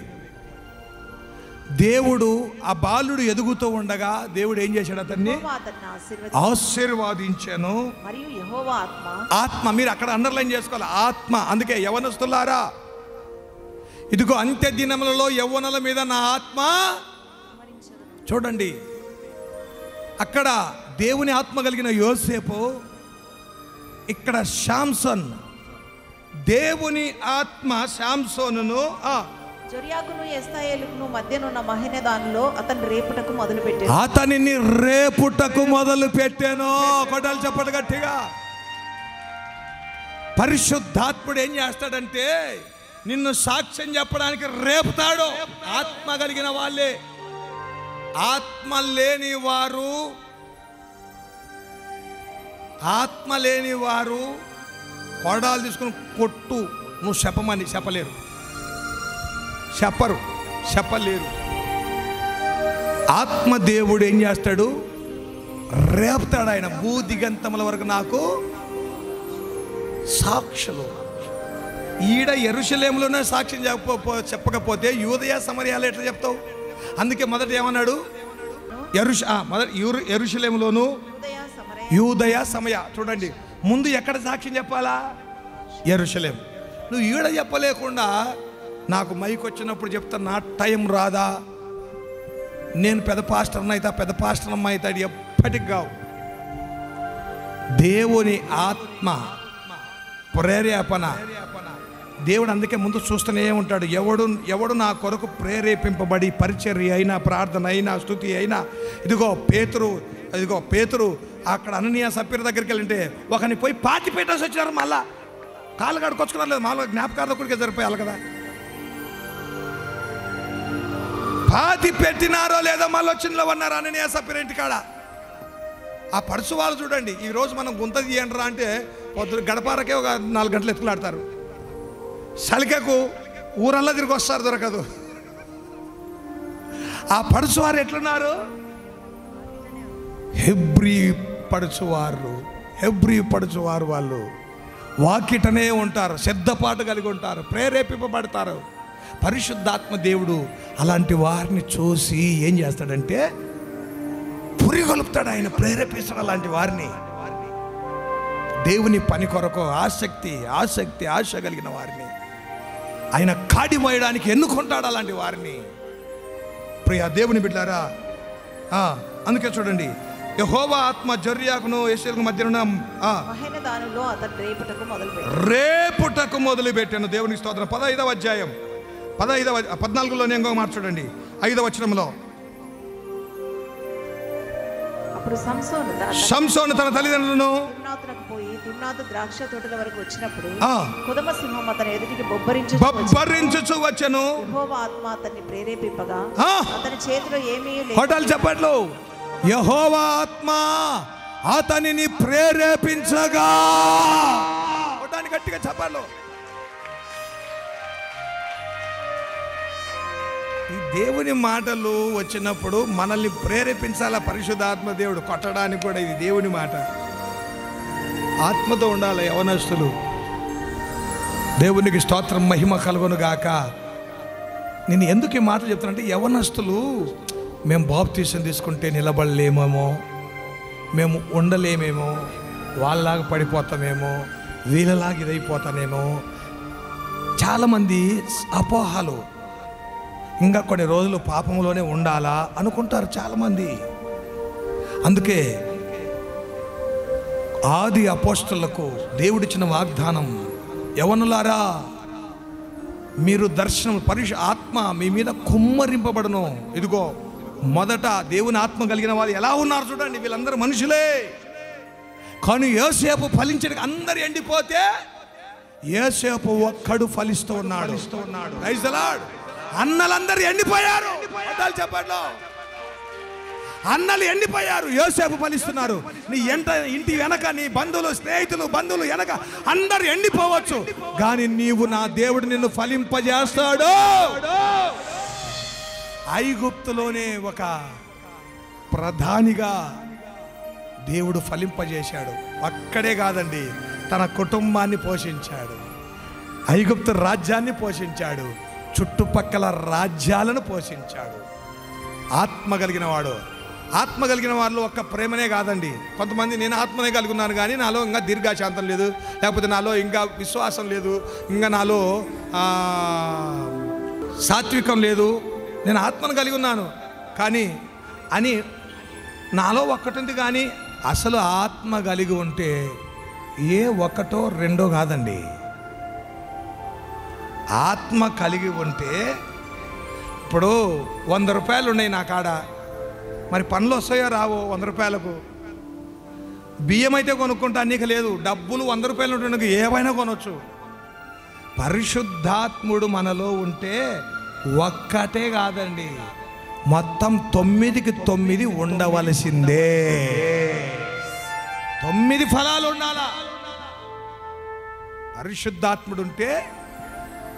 దేవుడు ఆ బాలుడు ఎదుగుతూ ఉండగా దేవుడు ఏం చేశాడు? అతన్ని ఆశీర్వాదించాను. మరియు యెహోవా ఆత్మ, మీరు అక్కడ అండర్లైన్ చేసుకోవాలి, ఆత్మ. అందుకే యవ్వనస్తులారా, ఇదిగో అంత్య దినములలో యవ్వనుల మీద నా ఆత్మ. చూడండి, అక్కడ దేవుని ఆత్మ కలిగిన యోసేపు, ఇక్కడ శాంసన్. దేవుని ఆత్మ శాంసోనును జొర్యాకును ఎస్తాయేలుకును మధ్యనున్న మహనెదానులో అతని రేపుటకు మొదలుపెట్టాను. అతనిని రేపుటకు మొదలు పెట్టాను. కొడాలి చెప్పడు గట్టిగా. పరిశుద్ధాత్ముడు ఏం చేస్తాడంటే నిన్ను సాక్ష్యం చెప్పడానికి రేపుతాడు. ఆత్మ కలిగిన వాళ్ళే. ఆత్మ లేని వారు కొడాలు తీసుకుని కొట్టు, నువ్వు చెప్పమని చెప్పలేరు, చెప్పలేరు. ఆత్మదేవుడు ఏం చేస్తాడు? రేపుతాడు. ఆయన భూదిగంతముల వరకు నాకు సాక్షులు. ఈడ యెరూషలేములోనే సాక్ష్యం చెప్పకపోతే యూదయ సమరయాలు ఎట్లా చెప్తావు? అందుకే మొదట ఏమన్నాడు? యెరూషలేములోను యూదయ సమయ. చూడండి, ముందు ఎక్కడ సాక్ష్యం చెప్పాలా? యెరూషలేం. నువ్వు ఈడ చెప్పలేకుండా నాకు మైక్ వచ్చినప్పుడు చెప్తా, నా టైం రాదా, నేను పెద్ద పాస్టర్ని అవుతా, పెద్ద పాస్టర్నమ్మ అవుతాడు, ఎప్పటికి కావు. దేవుని ఆత్మ ప్రేరేపణ. దేవుడు అందుకే ముందు చూస్తూనే ఉంటాడు. ఎవడు నా కొరకు ప్రేరేపింపబడి పరిచర్య అయినా, ప్రార్థన అయినా, స్తుతి అయినా. ఇదిగో పేతురు అక్కడ అననీయ సప్పీరు దగ్గరికి వెళ్ళింటే ఒకని పోయి పాతి పెట్టేసి వచ్చారు. మళ్ళా కాళ్ళు కడుకొచ్చుకున్నారు లేదు, మామూలుగా జ్ఞాపకార్థం కూడా సరిపోయాలి కదా. పాతి పెట్టినారో లేదో మళ్ళీ వచ్చినలో ఉన్నారు అననీయ సప్పీరా ఇంటి కాడ. ఆ పరుసు వాళ్ళు చూడండి, ఈరోజు మనం గుంత తీయండిరా అంటే పొద్దున గడపారకే ఒక 4 గంటలు ఎత్తులాడతారు. సలికకు ఊరల్లా తిరిగి వస్తారు, దొరకదు. ఆ పడుచువారు ఎట్లున్నారు? హెబ్రీ పడుచువారు వాళ్ళు వాకిటనే ఉంటారు, సిద్ధపాటు కలిగి ఉంటారు, ప్రేరేపింపబడతారు. పరిశుద్ధాత్మ దేవుడు అలాంటి వారిని చూసి ఏం చేస్తాడంటే పురిగొలుపుతాడు, ఆయన ప్రేరేపిస్తాడు అలాంటి వారిని. దేవుని పని కొరకు ఆశ కలిగిన వారిని ఆయన కాడి మోయడానికి ఎన్నుకుంటాడు అలాంటి వారిని. ప్రియ దేవుని బిడ్డారా, అందుకే చూడండి, యెహోవా ఆత్మ జొర్యాకును యెషూరుకు మధ్య రేపుటకు మొదలుపెట్టాను. దేవునికి స్తోత్రం. 15వ అధ్యాయం 14లోనే ఇంకో మాట చూడండి, 5వ వచనంలో. అప్పుడు సంసోను తన తల్లిదండ్రులను తిమ్నాతు ద్రాక్ష తోటల వరకు వచ్చినప్పుడు కొదమ సింహం అతని ఎదుటికి బొబ్బరించుచు వచ్చెను. యెహోవా ఆత్మ అతన్ని ప్రేరేపింపగా అతని చేతిలో ఏమీ లేదు. హోటల్ చెప్పట్లు, యెహోవా ఆత్మ అతనిని ప్రేరేపించగా. హోటాన్ని గట్టిగా చెప్పట్లు. ఈ దేవుని మాటలు వచ్చినప్పుడు మనల్ని ప్రేరేపించాల పరిశుద్ధాత్మ దేవుడు. కొట్టడానికి కూడా ఇది దేవుని మాట. ఆత్మతో ఉండాలి యవనస్తులు. దేవునికి స్తోత్రం, మహిమ కలుగును గాక. నేను ఎందుకు ఈ మాటలు చెప్తానంటే, యవనస్తులు మేము బాప్తీసం తీసుకుంటే నిలబడలేమేమో, మేము ఉండలేమేమో, వాళ్ళలాగా పడిపోతామేమో, వీళ్ళలాగా ఇదైపోతానేమో, చాలామంది అపోహలు. ఇంకా కొన్ని రోజులు పాపంలోనే ఉండాలా అనుకుంటారు చాలామంది. అందుకే ఆది అపోస్తలులకు దేవుడిచ్చిన వాగ్దానం, యవనులారా మీరు దర్శనం ఆత్మ మీ మీద కుమ్మరింపబడను. ఇదిగో మొదట దేవుని ఆత్మ కలిగిన వాళ్ళు ఎలా ఉన్నారు చూడండి, వీళ్ళందరూ మనుషులే. కానీ యోసేపు ఫలించడానికి అందరు ఎండిపోతే యోసేపు ఒక్కడు ఫలిస్తూ ఉన్నాడు. Praise the Lord. అన్నలందరూ ఎండిపోయారు. చెప్పండి, అన్నలు ఎండిపోయారు, యోసేపు ఫలిస్తున్నారు. నీ ఇంటి వెనక నీ స్నేహితులు బంధువులు వెనక అందరు ఎండిపోవచ్చు, కానీ నీవు నా దేవుడు నిన్ను ఫలింపజేస్తాడు. ఐగుప్తులోనే ఒక ప్రధానిగా దేవుడు ఫలింపజేశాడు. అక్కడే కాదండి, తన కుటుంబాన్ని పోషించాడు, ఐగుప్తు రాజ్యాన్ని పోషించాడు, చుట్టుపక్కల రాజ్యాలను పోషించాడు. ఆత్మ కలిగిన వాళ్ళు ఒక్క ప్రేమనే కాదండి. కొంతమంది నేను ఆత్మనే కలిగి ఉన్నాను కానీ నాలో ఇంకా దీర్ఘశాంతం లేదు, లేకపోతే నాలో ఇంకా విశ్వాసం లేదు, ఇంకా నాలో సాత్వికం లేదు, నేను ఆత్మను కలిగి ఉన్నాను కానీ అని నాలో ఒక్కటుంది. కానీ అసలు ఆత్మ కలిగి ఉంటే ఏ ఒకటో రెండో కాదండి. ఆత్మ కలిగి ఉంటే ఇప్పుడు 100 రూపాయలు ఉన్నాయి నా కాడ, మరి పనులు వస్తాయో రావో 100 రూపాయలకు? బియ్యం అయితే కొనుక్కుంటా, నీకు లేదు. డబ్బులు 100 రూపాయలు ఉంటే ఏవైనా కొనవచ్చు. పరిశుద్ధాత్ముడు మనలో ఉంటే ఒక్కటే కాదండి, మొత్తం 9కి 9 ఉండవలసిందే. 9 ఫలాలు ఉండాలా. పరిశుద్ధాత్ముడు ఉంటే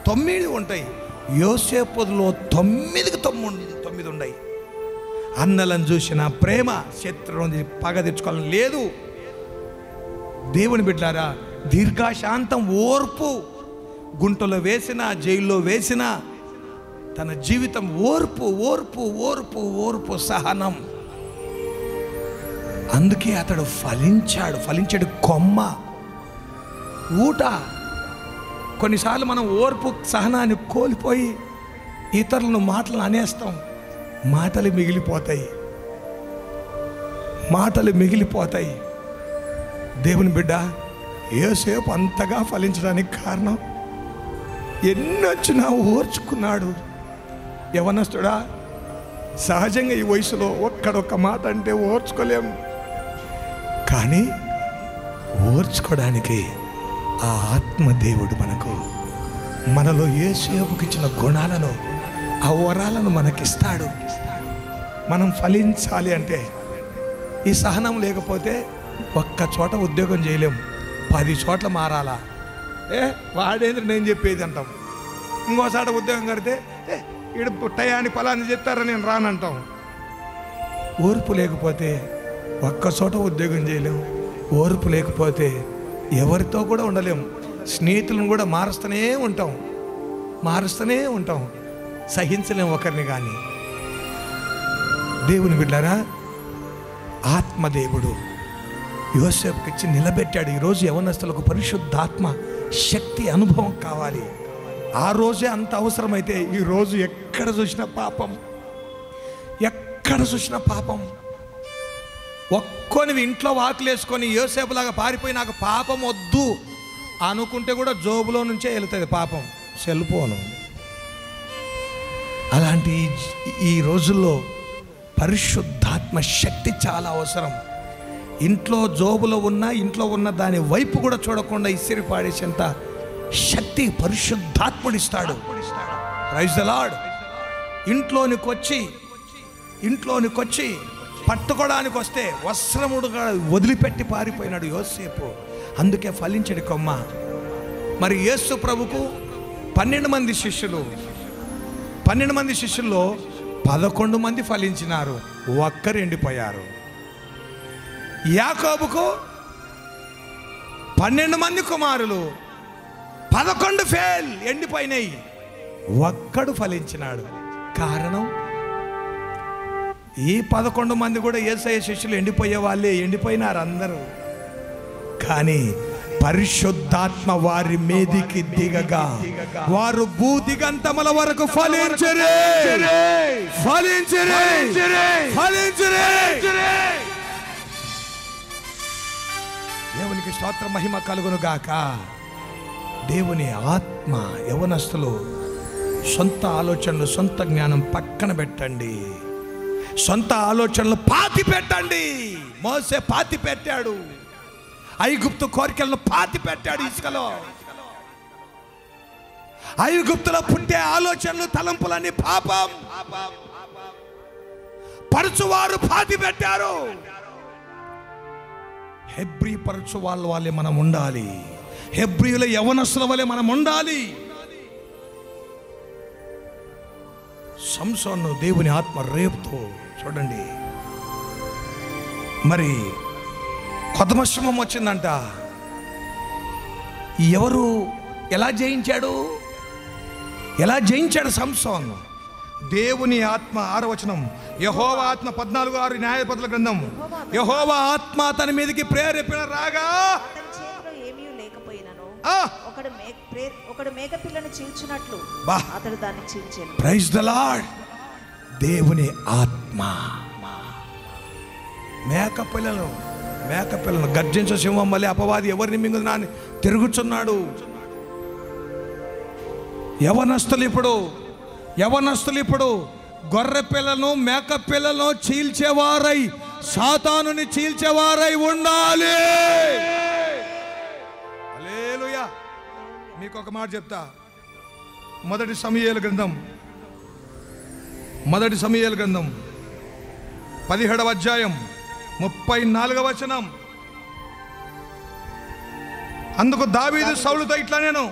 9 ఉంటాయి. యోసేపులో 9కి 9 ఉన్నాయి. అన్నలను చూసిన ప్రేమ, శత్రువుని పగ తెచ్చుకోవాలని లేదు. దేవుని బిడ్డారా, దీర్ఘశాంతం, ఓర్పు, గుంటలో వేసిన జైల్లో వేసిన తన జీవితం ఓర్పు ఓర్పు ఓర్పు ఓర్పు సహనం. అందుకే అతడు ఫలించాడు కొమ్మ ఊట. కొన్నిసార్లు మనం ఓర్పు సహనాన్ని కోల్పోయి ఇతరులను మాటలను అనేస్తాం. మాటలు మిగిలిపోతాయి. దేవుని బిడ్డ, యోసేపు అంతగా ఫలించడానికి కారణం ఎన్నొచ్చినా ఓర్చుకున్నాడు. యవనస్తుడా, సహజంగా ఈ వయసులో ఒక్క మాట అంటే ఓర్చుకోలేము, కానీ ఓర్చుకోవడానికి ఆ ఆత్మదేవుడు మనలో యేసేపుకి ఇచ్చిన గుణాలను, ఆ వరాలను మనకిస్తాడు. మనం ఫలించాలి అంటే ఈ సహనం లేకపోతే ఒక్క చోట ఉద్యోగం చేయలేం, 10 చోట్ల మారాలా. వాడేంద్ర నేను చెప్పేది అంటాం. ఇంకోసారి ఉద్యోగం కడితే ఈడు టయాన్ని ఫలాన్ని చెప్తారని నేను రానంటాం. ఓర్పు లేకపోతే ఒక్క చోట ఉద్యోగం చేయలేం. ఓర్పు లేకపోతే ఎవరితో కూడా ఉండలేం. స్నేహితులను కూడా మారుస్తూనే ఉంటాం, సహించలేం ఒకరిని. కానీ దేవుని బిడ్డారా, ఆత్మదేవుడు యోసేపుకి ఇచ్చి నిలబెట్టాడు. ఈరోజు యవనస్తులకు పరిశుద్ధాత్మ శక్తి అనుభవం కావాలి. ఆ రోజే అంత అవసరమైతే ఈరోజు ఎక్కడ చూసినా పాపం. ఒక్కొనివి ఇంట్లో వాకులేసుకొని యోసేపులాగా పారిపోయి నాకు పాపం వద్దు అనుకుంటే కూడా జోబులో నుంచే వెళుతుంది పాపం, సెల్ ఫోను. అలాంటి ఈ రోజుల్లో పరిశుద్ధాత్మ శక్తి చాలా అవసరం. ఇంట్లో జోబులో ఉన్న దాని వైపు కూడా చూడకుండా ఇసిరి పాడేసేంత శక్తి పరిశుద్ధాత్ముడిస్తాడు. Praise the Lord. ఇంట్లోనికి వచ్చి పట్టుకోవడానికి వస్తే వస్త్రముడుగా వదిలిపెట్టి పారిపోయినాడు యోసేపు. అందుకే ఫలించడి కొమ్మ. మరి యేసు ప్రభుకు 12 మంది శిష్యులు, 12 మంది శిష్యుల్లో 11 మంది ఫలించినారు, ఒక్కరు ఎండిపోయారు. యాకోబుకు 12 మంది కుమారులు, 11 ఫెయిల్, ఎండిపోయినాయి, ఒక్కడు ఫలించినాడు. కారణం ఈ 11 మంది కూడా యేసయ్య శిష్యులు ఎండిపోయే వాళ్ళే, ఎండిపోయినారు అందరూ. కానీ పరిశుద్ధాత్మ వారి మీదికి దిగగా వారు భూదిగంతముల వరకు ఫలించరే. దేవునికి స్తోత్ర మహిమ కలుగును గాక. దేవుని ఆత్మ యవనస్తులు సొంత ఆలోచనలు, సొంత జ్ఞానం పక్కన పెట్టండి. సొంత ఆలోచనలు పాతి పెట్టండి. మోసే పాతి పెట్టాడు, ఐగుప్తు కోరికలను పాతి పెట్టాడు ఇసుకలో. ఐగుప్తులో పుట్టే ఆలోచనలు, తలంపులన్నీ పాపం. పరచువారు పాతి పెట్టారు. హెబ్రీ పరచు వాళ్ళే మనం ఉండాలి. హెబ్రీయుల యవనస్తుల వలె మనం ఉండాలి. సంసోను దేవుని ఆత్మ రేపుతో చూడండి. మరి కొదమశ్రమం వచ్చిందంట. ఎవరు ఎలా జయించాడు సంసోను? దేవుని ఆత్మ. 6వ వచనం, యెహోవా ఆత్మ 14:6 న్యాయాధిపతుల గ్రంథం. యెహోవా ఆత్మ అతని మీదకి ప్రేరేపణ రాగా ఏమీ లేకపోయినను ఒకడు మేకపిల్లను చీల్చినట్లు అతడు దాన్ని చీల్చాడు. Praise the Lord. దేవుని ఆత్మ మేకపిల్లను గర్జించే సింహం వల్లే అపవాది ఎవరిని మింగుదని తిరుగుచున్నాడు. యవనస్తులు ఇప్పుడు గొర్రె పిల్లను, మేక పిల్లను చీల్చేవారై, సాతానుని చీల్చేవారై ఉండాలి. హల్లెలూయా. మీకు ఒక మాట చెప్తా. మొదటి సమూయేలు గ్రంథం 17వ అధ్యాయం 34వ వచనం. అందుకు దావీదు సౌలుతో ఇట్లా, నేను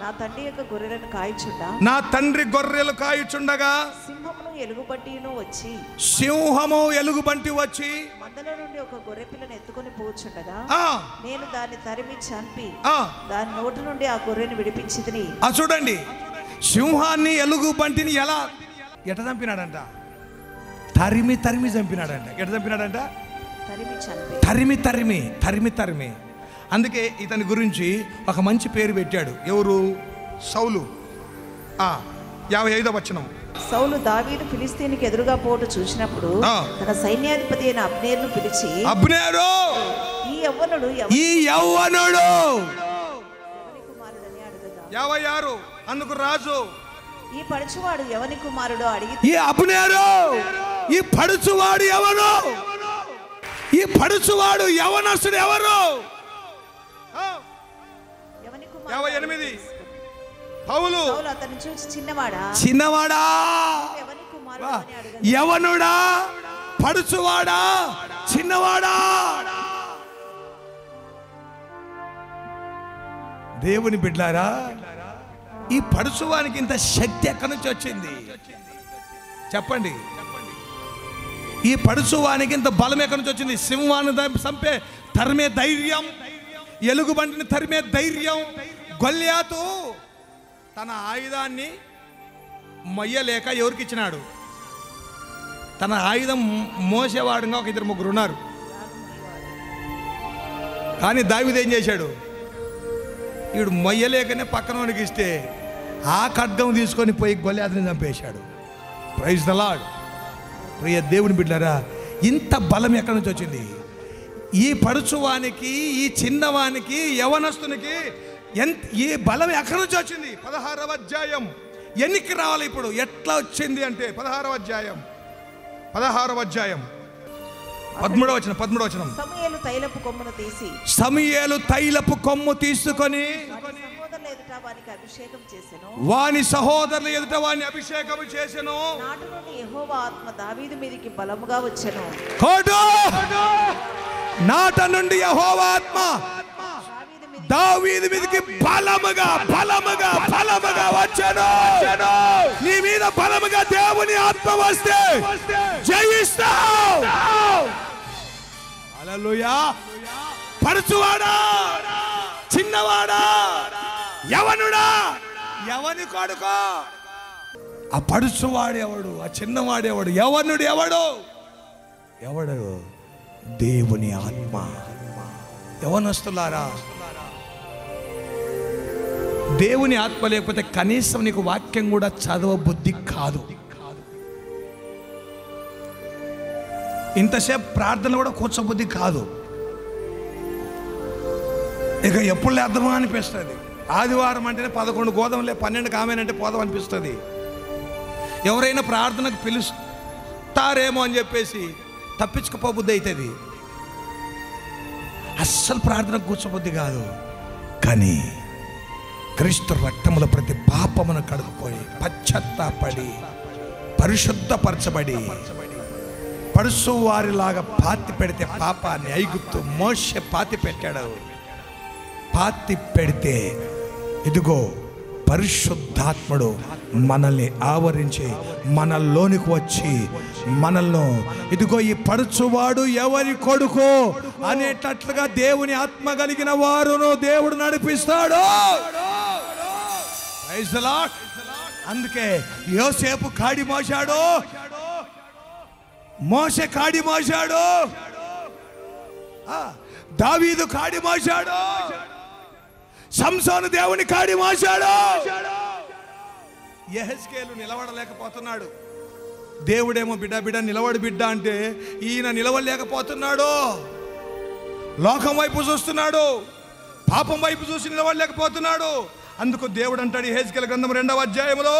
నా తండ్రి యొక్క గొర్రెలను కాయుచుండా, నా తండ్రి గొర్రెలు కాయుచుండగా సింహము ఎలుగుబంటి వచ్చి మందలో నుండి ఒక గొర్రె పిల్లను ఎత్తుకొని పోచుండగా నేను దాన్ని తరిమి చంపి దాని నోటి నుండి ఆ గొర్రెను విడిపించితిని. చూడండి, సింహాన్ని ఎలుగుబంటిని ఎట చంపినాడంట? తరిమి చంపినాడంట. ఎట చంపినాడంట? తరిమి. అందుకే ఇతని గురించి ఒక మంచి పేరు పెట్టాడు. ఎవరు? సౌలు. 55వ వచనం. సౌలు దావీదు ఫిలిస్తీనికి ఎదురుగా పోటు చూసినప్పుడు తన సైన్యాధిపతి అయిన అబ్నేరును పిలిచి, అబ్నేరు, ఈ యవ్వనుడు కుమారుడని అడుగగా 56. అందుకు రాజు, ఈ పడుచువాడు ఎవని కుమారుడో అడిగి, ఈ అబ్నేరు, ఈ పడుచువాడు ఎవరు? ఈ పడుచువాడు యవనస్తుడు ఎవరు? 58 పౌలు అతన్ని చూసి చిన్నవాడా ఎవని కుమారుడు అని అడగగా, యవనుడా, పడుచువాడా, చిన్నవాడా. దేవుని బిడ్డారా, ఈ పడుచువానికి ఇంత శక్తి ఎక్కడి నుంచి వచ్చింది చెప్పండి? ఈ పడుచువానికి ఇంత బలం ఎక్కడి నుంచి వచ్చింది? సింహాన్ని చంపే తరిమే ధైర్యం, ఎలుగుబంటిని తరిమే ధైర్యం. గొల్యాతు తన ఆయుధాన్ని మొయ్యలేక ఎవరికి ఇచ్చినాడు? తన ఆయుధం మోసేవాడుగా ఒక 2-3 ఉన్నారు. కానీ దావీదు ఏం చేశాడు? వీడు మొయ్యలేకనే పక్కన వాడికి ఇస్తే ఆ ఖడ్గం తీసుకొని పోయి గొల్యాతుని చంపేశాడు. Praise the lord. ప్రియ దేవుని బిడ్డలారా, ఇంత బలం ఎక్కడి నుంచి వచ్చింది? ఈ పడుచువానికి, ఈ చిన్నవానికి, యవనస్తునికి ఈ బలం ఎక్కడి నుంచి వచ్చింది? 16వ అధ్యాయం. ఎన్నికి రావాలి ఇప్పుడు? ఎట్లా వచ్చింది అంటే 16వ అధ్యాయం 13వ వచనం. సమూయేలు తైలపు కొమ్మును తీసి సమూయేలు తైలపు కొమ్ము తీసుకొని వాని సహోదరుల ఎదుట వాని అభిషేకం చేసెను. నాటి నుండి యెహోవా ఆత్మ దావీదు మీదికి బలముగా వచ్చెను. నాట నుండి యెహోవా ఆత్మ దావీదు మీదికి బలముగా వచ్చెను. నీ మీద బలముగా దేవుని ఆత్మ వస్తే జయిస్తావు. హల్లెలూయా. పడుచువాడా, చిన్నవాడా, యవనుడా, యవని కొడుకో. ఆ పడుచువాడు ఎవడు? ఆ చిన్నవాడు ఎవడు? యవనుడు ఎవడు? దేవుని ఆత్మ. యవనస్తులారా, దేవుని ఆత్మ లేకపోతే కనీసం నీకు వాక్యం కూడా చదవ బుద్ధి కాదు. ఇంతసేపు ప్రార్థన కూడా కూర్చోబుద్ధి కాదు. ఇక ఎప్పుడు లేద్దామా అనిపిస్తుంది. ఆదివారం అంటేనే 11 గోధుమలే, 12 కామేనంటే పోదాం అనిపిస్తుంది. ఎవరైనా ప్రార్థనకు పిలుస్తారేమో అని చెప్పేసి తప్పించుకుపోబుద్ధి అవుతుంది. అస్సలు ప్రార్థనకు కూర్చోబుద్ధి కాదు. కానీ క్రీస్తు రక్తముల ప్రతి పాపమును కడుక్కొని పశ్చాత్తాపడి పరిశుద్ధపరచబడి పరుసు వారిలాగా పాతి పెడితే పాపాన్ని ఐగుప్తు మోషే పాతి పెట్టాడు. పాతి పెడితే ఇదిగో పరిశుద్ధాత్ముడు మనల్ని ఆవరించి మనల్లోనికి వచ్చి మనల్లో ఇదిగో ఈ పడుచువాడు ఎవరి కొడుకు అనేటట్లుగా దేవుని ఆత్మ కలిగిన వారును దేవుడు నడిపిస్తాడు. Praise the lord. అందుకే యోసేపు కాడి మోసాడు, మోషే కాడి మోసాడు, దావీదు కాడి మోసాడు, సంసోను దేవుని కాడి మోసాడు. యెహెజ్కేలు నిలబడలేకపోతున్నాడు. దేవుడేమో బిడ్డ నిలబడి బిడ్డ అంటే ఈయన నిలవలేకపోతున్నాడు. లోకం వైపు చూస్తున్నాడు, పాపం వైపు చూసి నిలబడలేకపోతున్నాడు. అందుకు దేవుడు అంటాడు యెహెజ్కేలు గ్రంథం 2వ అధ్యాయంలో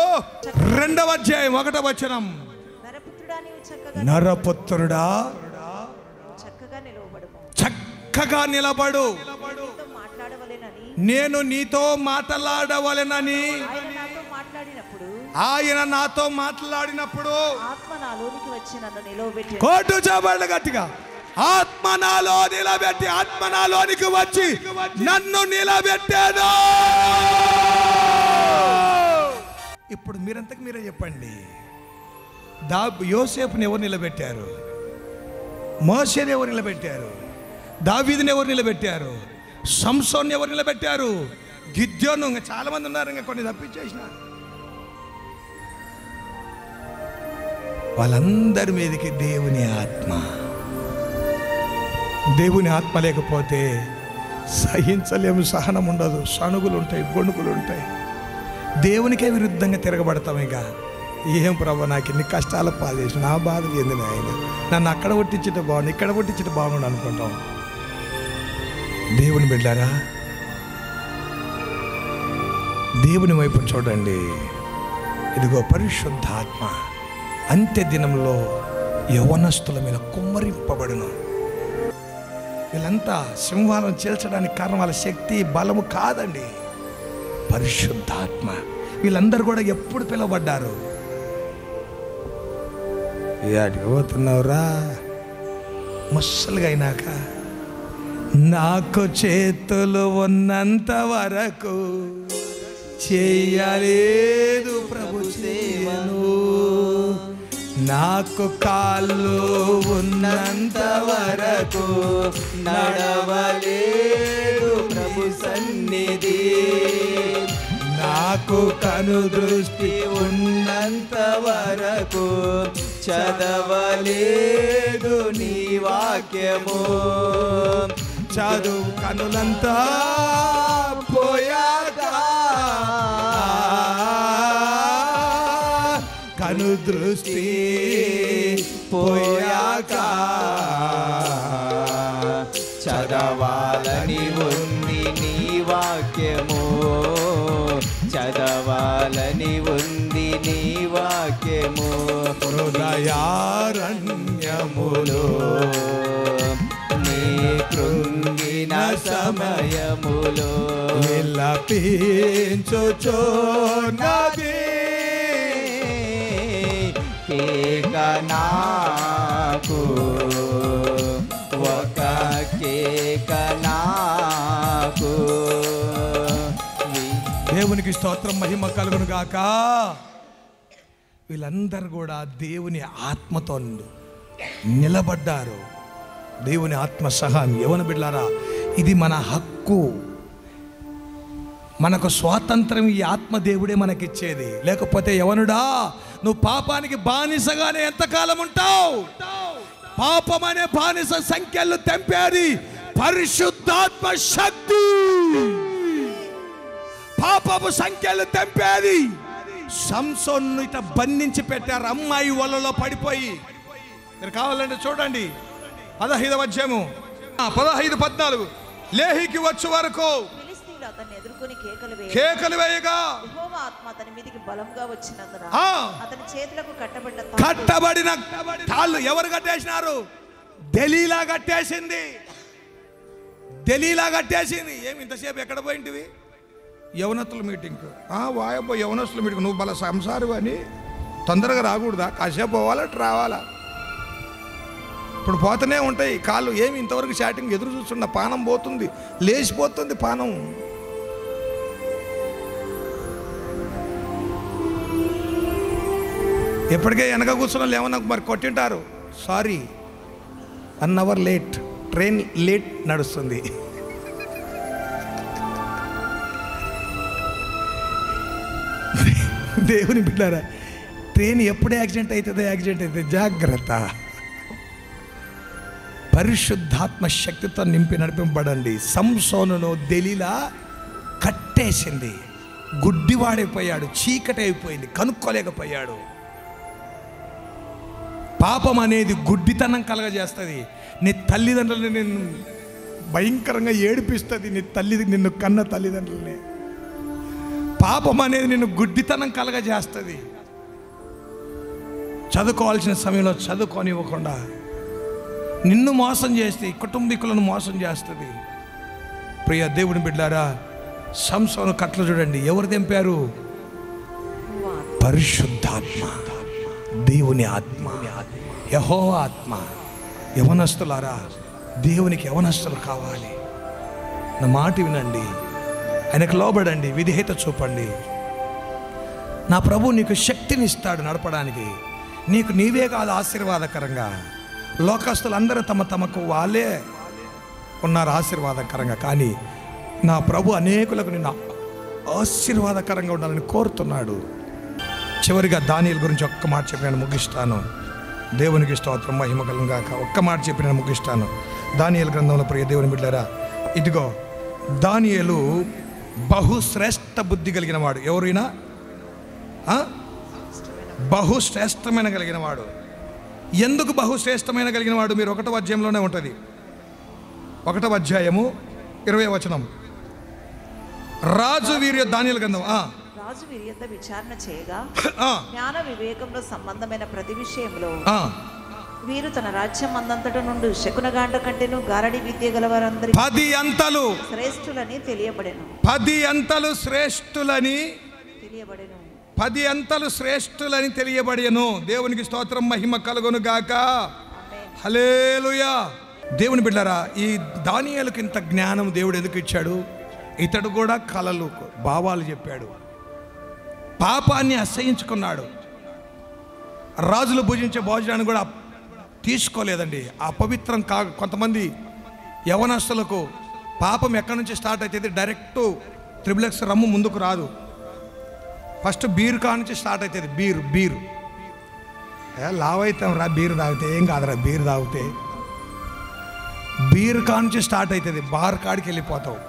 2వ అధ్యాయం 1వ వచనం, నరపుత్రుడా చక్కగా నిలబడు, నేను నీతో మాట్లాడవలెనని ఆయన నాతో మాట్లాడినప్పుడు కోటు చాబళ్ళు గట్టిగా ఆత్మ నాలో నిలబెట్టి ఆత్మ నాలోనికి వచ్చి నన్ను నిలబెట్టాను. ఇప్పుడు మీరంతకు మీరే చెప్పండి, యోసేపుని ఎవరు నిలబెట్టారు? మోషేని ఎవరు నిలబెట్టారు? దావీదుని ఎవరు నిలబెట్టారు? సంసోన్ని ఎవరు నిలబెట్టారు? గిద్యోను, ఇంకా చాలా మంది ఉన్నారు, ఇంకా కొన్ని తప్పించేసిన వాళ్ళందరి మీదకి దేవుని ఆత్మ. దేవుని ఆత్మ లేకపోతే సహించలేము, సహనం ఉండదు, సణుగులు ఉంటాయి, గొణుకులు ఉంటాయి. దేవునికే విరుద్ధంగా తిరగబడతాం. ఇక ఏం ప్రభు నాకు ఇన్ని కష్టాల పాలు చేసి నా బాధలు ఏంది ఆయన, నన్ను అక్కడ కొట్టించితే బాగుండు, ఇక్కడ కొట్టించితే బాగుండు అనుకుంటాం. దేవుని బిడ్డారా, దేవుని వైపు చూడండి. ఇదిగో పరిశుద్ధాత్మ అంత్య దినంలో యవ్వనస్తుల మీద కుమ్మరింపబడును. వీళ్ళంతా సింహాలను చీల్చడానికి కారణం వాళ్ళ శక్తి బలము కాదండి, పరిశుద్ధాత్మ. వీళ్ళందరూ కూడా ఎప్పుడు పిలువబడ్డారు? ఏడికి పోతున్నావురా ముసలుగా అయినాక? నాకు చేతులు ఉన్నంత వరకు చేయలేదు ప్రభు సేవను, నాకు కాళ్ళు ఉన్నంత వరకు నడవలేదు ప్రభు సన్నిధి, నాకు కను దృష్టి ఉన్నంత వరకు చదవలేదు నీ వాక్యము, చదువు కనులంతా పోయాక కను దృష్టి పోయాక చదవాలని ఉంది నీ వాక్యము, చదవాలని ఉంది నీ వాక్యము, హృదయారణ్యములో నీ కృంగిన సమయములో విలపించుచున్నది కేక నాకు, ఒక కేక నాకు. దేవునికి స్తోత్రం, మహిమ కలుగును గాక. వీళ్ళందరూ కూడా దేవుని ఆత్మతో నిలబడ్డారు. దేవుని ఆత్మ సహాయం. యవన బిడ్డలారా, ఇది మన హక్కు, మనకు స్వాతంత్రం ఈ ఆత్మ దేవుడే మనకిచ్చేది. లేకపోతే యవనుడా, నువ్వు పాపానికి బానిసగానే ఎంతకాలం ఉంటావు? పాపం అనే బానిస సంఖ్యలు తెంపేది పరిశుద్ధాత్మ శక్తి. పాపపు సంఖ్యలు తెంపేది. సంసోన్ను ఇట బంధించి పెట్టారు అమ్మాయి వలలో పడిపోయి. మీరు కావాలంటే చూడండి 15వ అధ్యాయము 15-14. లేహికి వచ్చే వరకు ఫిలిష్తీయులు అతన్ని ఎదుర్కొని కేకలు వేయగా యెహోవా ఆత్మ అతని మీదికి బలంగా వచ్చినందున అతని చేతులకు కట్టబడిన తాళ్ళు ఎవరు కట్టేసినారు? దెలీలా కట్టేసింది. దెలీలా కట్టేసింది. ఏమి ఇంతసేపు ఎక్కడ పోయింటివి? యవనస్తుల మీటింగ్. వాయబ్బో యవనస్తుల మీటింగ్. నువ్వు బల సంసారు అని తొందరగా రాకూడదా? కాసేపు పోవాలా రావాలా? ఇప్పుడు పోతూనే ఉంటాయి కాళ్ళు. ఏమి ఇంతవరకు షాటింగ్ ఎదురు చూస్తున్న పానం పోతుంది, లేచిపోతుంది పానం. ఎప్పటికే వెనక కూర్చున్న ఏమన్నా మరి కొట్టింటారు. Sorry, 1 hour late, train late నడుస్తుంది. దేవుని బిడ్డారా, ట్రైన్ ఎప్పుడు యాక్సిడెంట్ అవుతుంది జాగ్రత్త. పరిశుద్ధాత్మ శక్తితో నింపి నడిపింపబడండి. సంసోనును దెలీలా కట్టేసింది. గుడ్డివాడైపోయాడు, చీకటి అయిపోయింది, కనుక్కోలేకపోయాడు. పాపం అనేది గుడ్డితనం కలగజేస్తుంది. నీ తల్లిదండ్రులని నిన్ను భయంకరంగా ఏడిపిస్తుంది. నిన్ను కన్న తల్లిదండ్రులని. పాపం అనేది నిన్ను గుడ్డితనం కలగజేస్తుంది. చదువుకోవాల్సిన సమయంలో చదువుకోనివ్వకుండా నిన్ను మోసం చేస్తే కుటుంబీకులను మోసం చేస్తుంది. ప్రియ దేవుని బిడ్డారా, సంసోను కట్లు చూడండి, ఎవరు తెంపారు? పరిశుద్ధాత్మ, దేవుని ఆత్మ, యెహోవా ఆత్మ. యవనస్తులారా, దేవునికి యవనస్తులు కావాలి. నా మాట వినండి, ఆయనకు లోబడండి, విధేయత చూపండి. నా ప్రభు నీకు శక్తిని ఇస్తాడు నడపడానికి. నీకు నీవే కాదు ఆశీర్వాదకరంగా. లోకస్తులందరూ తమకు వాళ్ళే ఉన్నారు ఆశీర్వాదకరంగా, కానీ నా ప్రభు అనేకులకు నిన్ను ఆశీర్వాదకరంగా ఉండాలని కోరుతున్నాడు. చివరిగా దానియేలు గురించి ఒక్క మాట చెప్పి నేను ముగిస్తాను. దేవునికి స్తోత్రం, మహిమ కలుగును గాక. ఒక్క మాట చెప్పి నేను ముగిస్తాను. దానియేలు గ్రంథంలో ప్రియ దేవుని బిడ్డలారా, ఇదిగో దానియేలు బహుశ్రేష్ఠ బుద్ధి కలిగిన వాడు. ఎవరైనా బహుశ్రేష్టమైన కలిగిన వాడు. ఎందుకు బహుశ్రేష్టమైన కలిగిన వాడు? మీరు 1వ అధ్యాయంలోనే ఉంటుంది. 1వ అధ్యాయము 20వ వచనం. రాజు వీర్య దానియేలు గ్రంథం. రాజు వీరి యొద్ద విచారణ చేయగా జ్ఞాన వివేకంలో సంబంధమైన ప్రతి విషయంలో వీరు తన రాజ్యం అందంతట నుండి శకునగాండ కంటేను గారడి విద్య గలవారందరి 10 అంతలు శ్రేష్ఠులని తెలియబడెను 10 అంతలు శ్రేష్ఠులని 10 అంతలు శ్రేష్ఠులని తెలియబడెను. దేవునికి స్తోత్రం, మహిమ కలుగును గాక. హల్లెలూయా. దేవుని బిడ్డలారా, ఈ దానియేలుకి ఇంత జ్ఞానం దేవుడు ఎందుకు ఇచ్చాడు? ఇతడు కూడా కలలు భావాలు చెప్పాడు. పాపాన్ని అసహించుకున్నాడు. రాజులు భుజించే భోజనాన్ని కూడా తీసుకోలేదండి. అపవిత్రం కొంతమంది యవనస్తులకు పాపం ఎక్కడి నుంచి స్టార్ట్ అవుతుంది? డైరెక్ట్ త్రిబులెక్స్ రమ్ము ముందుకు రాదు. ఫస్ట్ బీరు కా నుంచి స్టార్ట్ అవుతుంది. బీరు లావ్ అవుతాం రా బీరు తాగితే. ఏం కాదురా బీరు తాగితే. బీరు కా నుంచి స్టార్ట్ అవుతుంది. బార్ కాడికి వెళ్ళిపోతావు.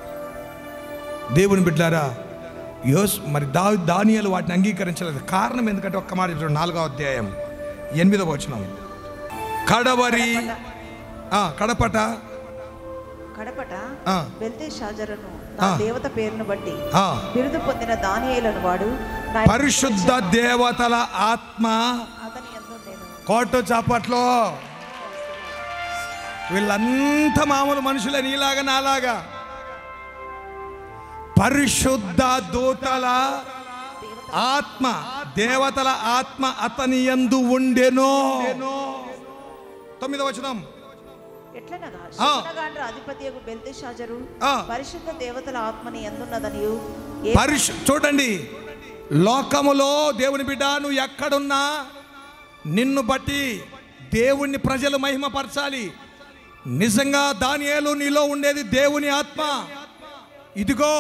దేవుని బిడ్డారా, మరి దానియేలు వాటిని అంగీకరించలేదు. కారణం ఎందుకంటే ఒక్క మాట చెప్పాడు. 4వ అధ్యాయం 8వ వచనం. కడపట బెల్తెషాజరును నా దేవత పేరును బట్టి బిరుదు పొందిన దానియేలును వాడు పరిశుద్ధ దేవతల ఆత్మ అతని యందు ఉండెను. కోట చాపట్లో వీళ్ళంతా మామూలు మనుషులే, నీలాగా నాలాగా. పరిశుద్ధ దూతల ఆత్మ, దేవతల ఆత్మ అతని యందు ఉండెను. 9వ వచనం. ఎట్లనగా శకునగాండ్ర అధిపతియగు బెల్తెషాజరు పరిశుద్ధ దేవతల ఆత్మని యందున్నదనియు. చూడండి, లోకములో దేవుని బిడ్డ నువ్వు ఎక్కడున్నా నిన్ను బట్టి దేవుణ్ణి ప్రజలు మహిమపరచాలి. నిజంగా దానియేలు నీలో ఉండేది దేవుని ఆత్మ. ఇదిగో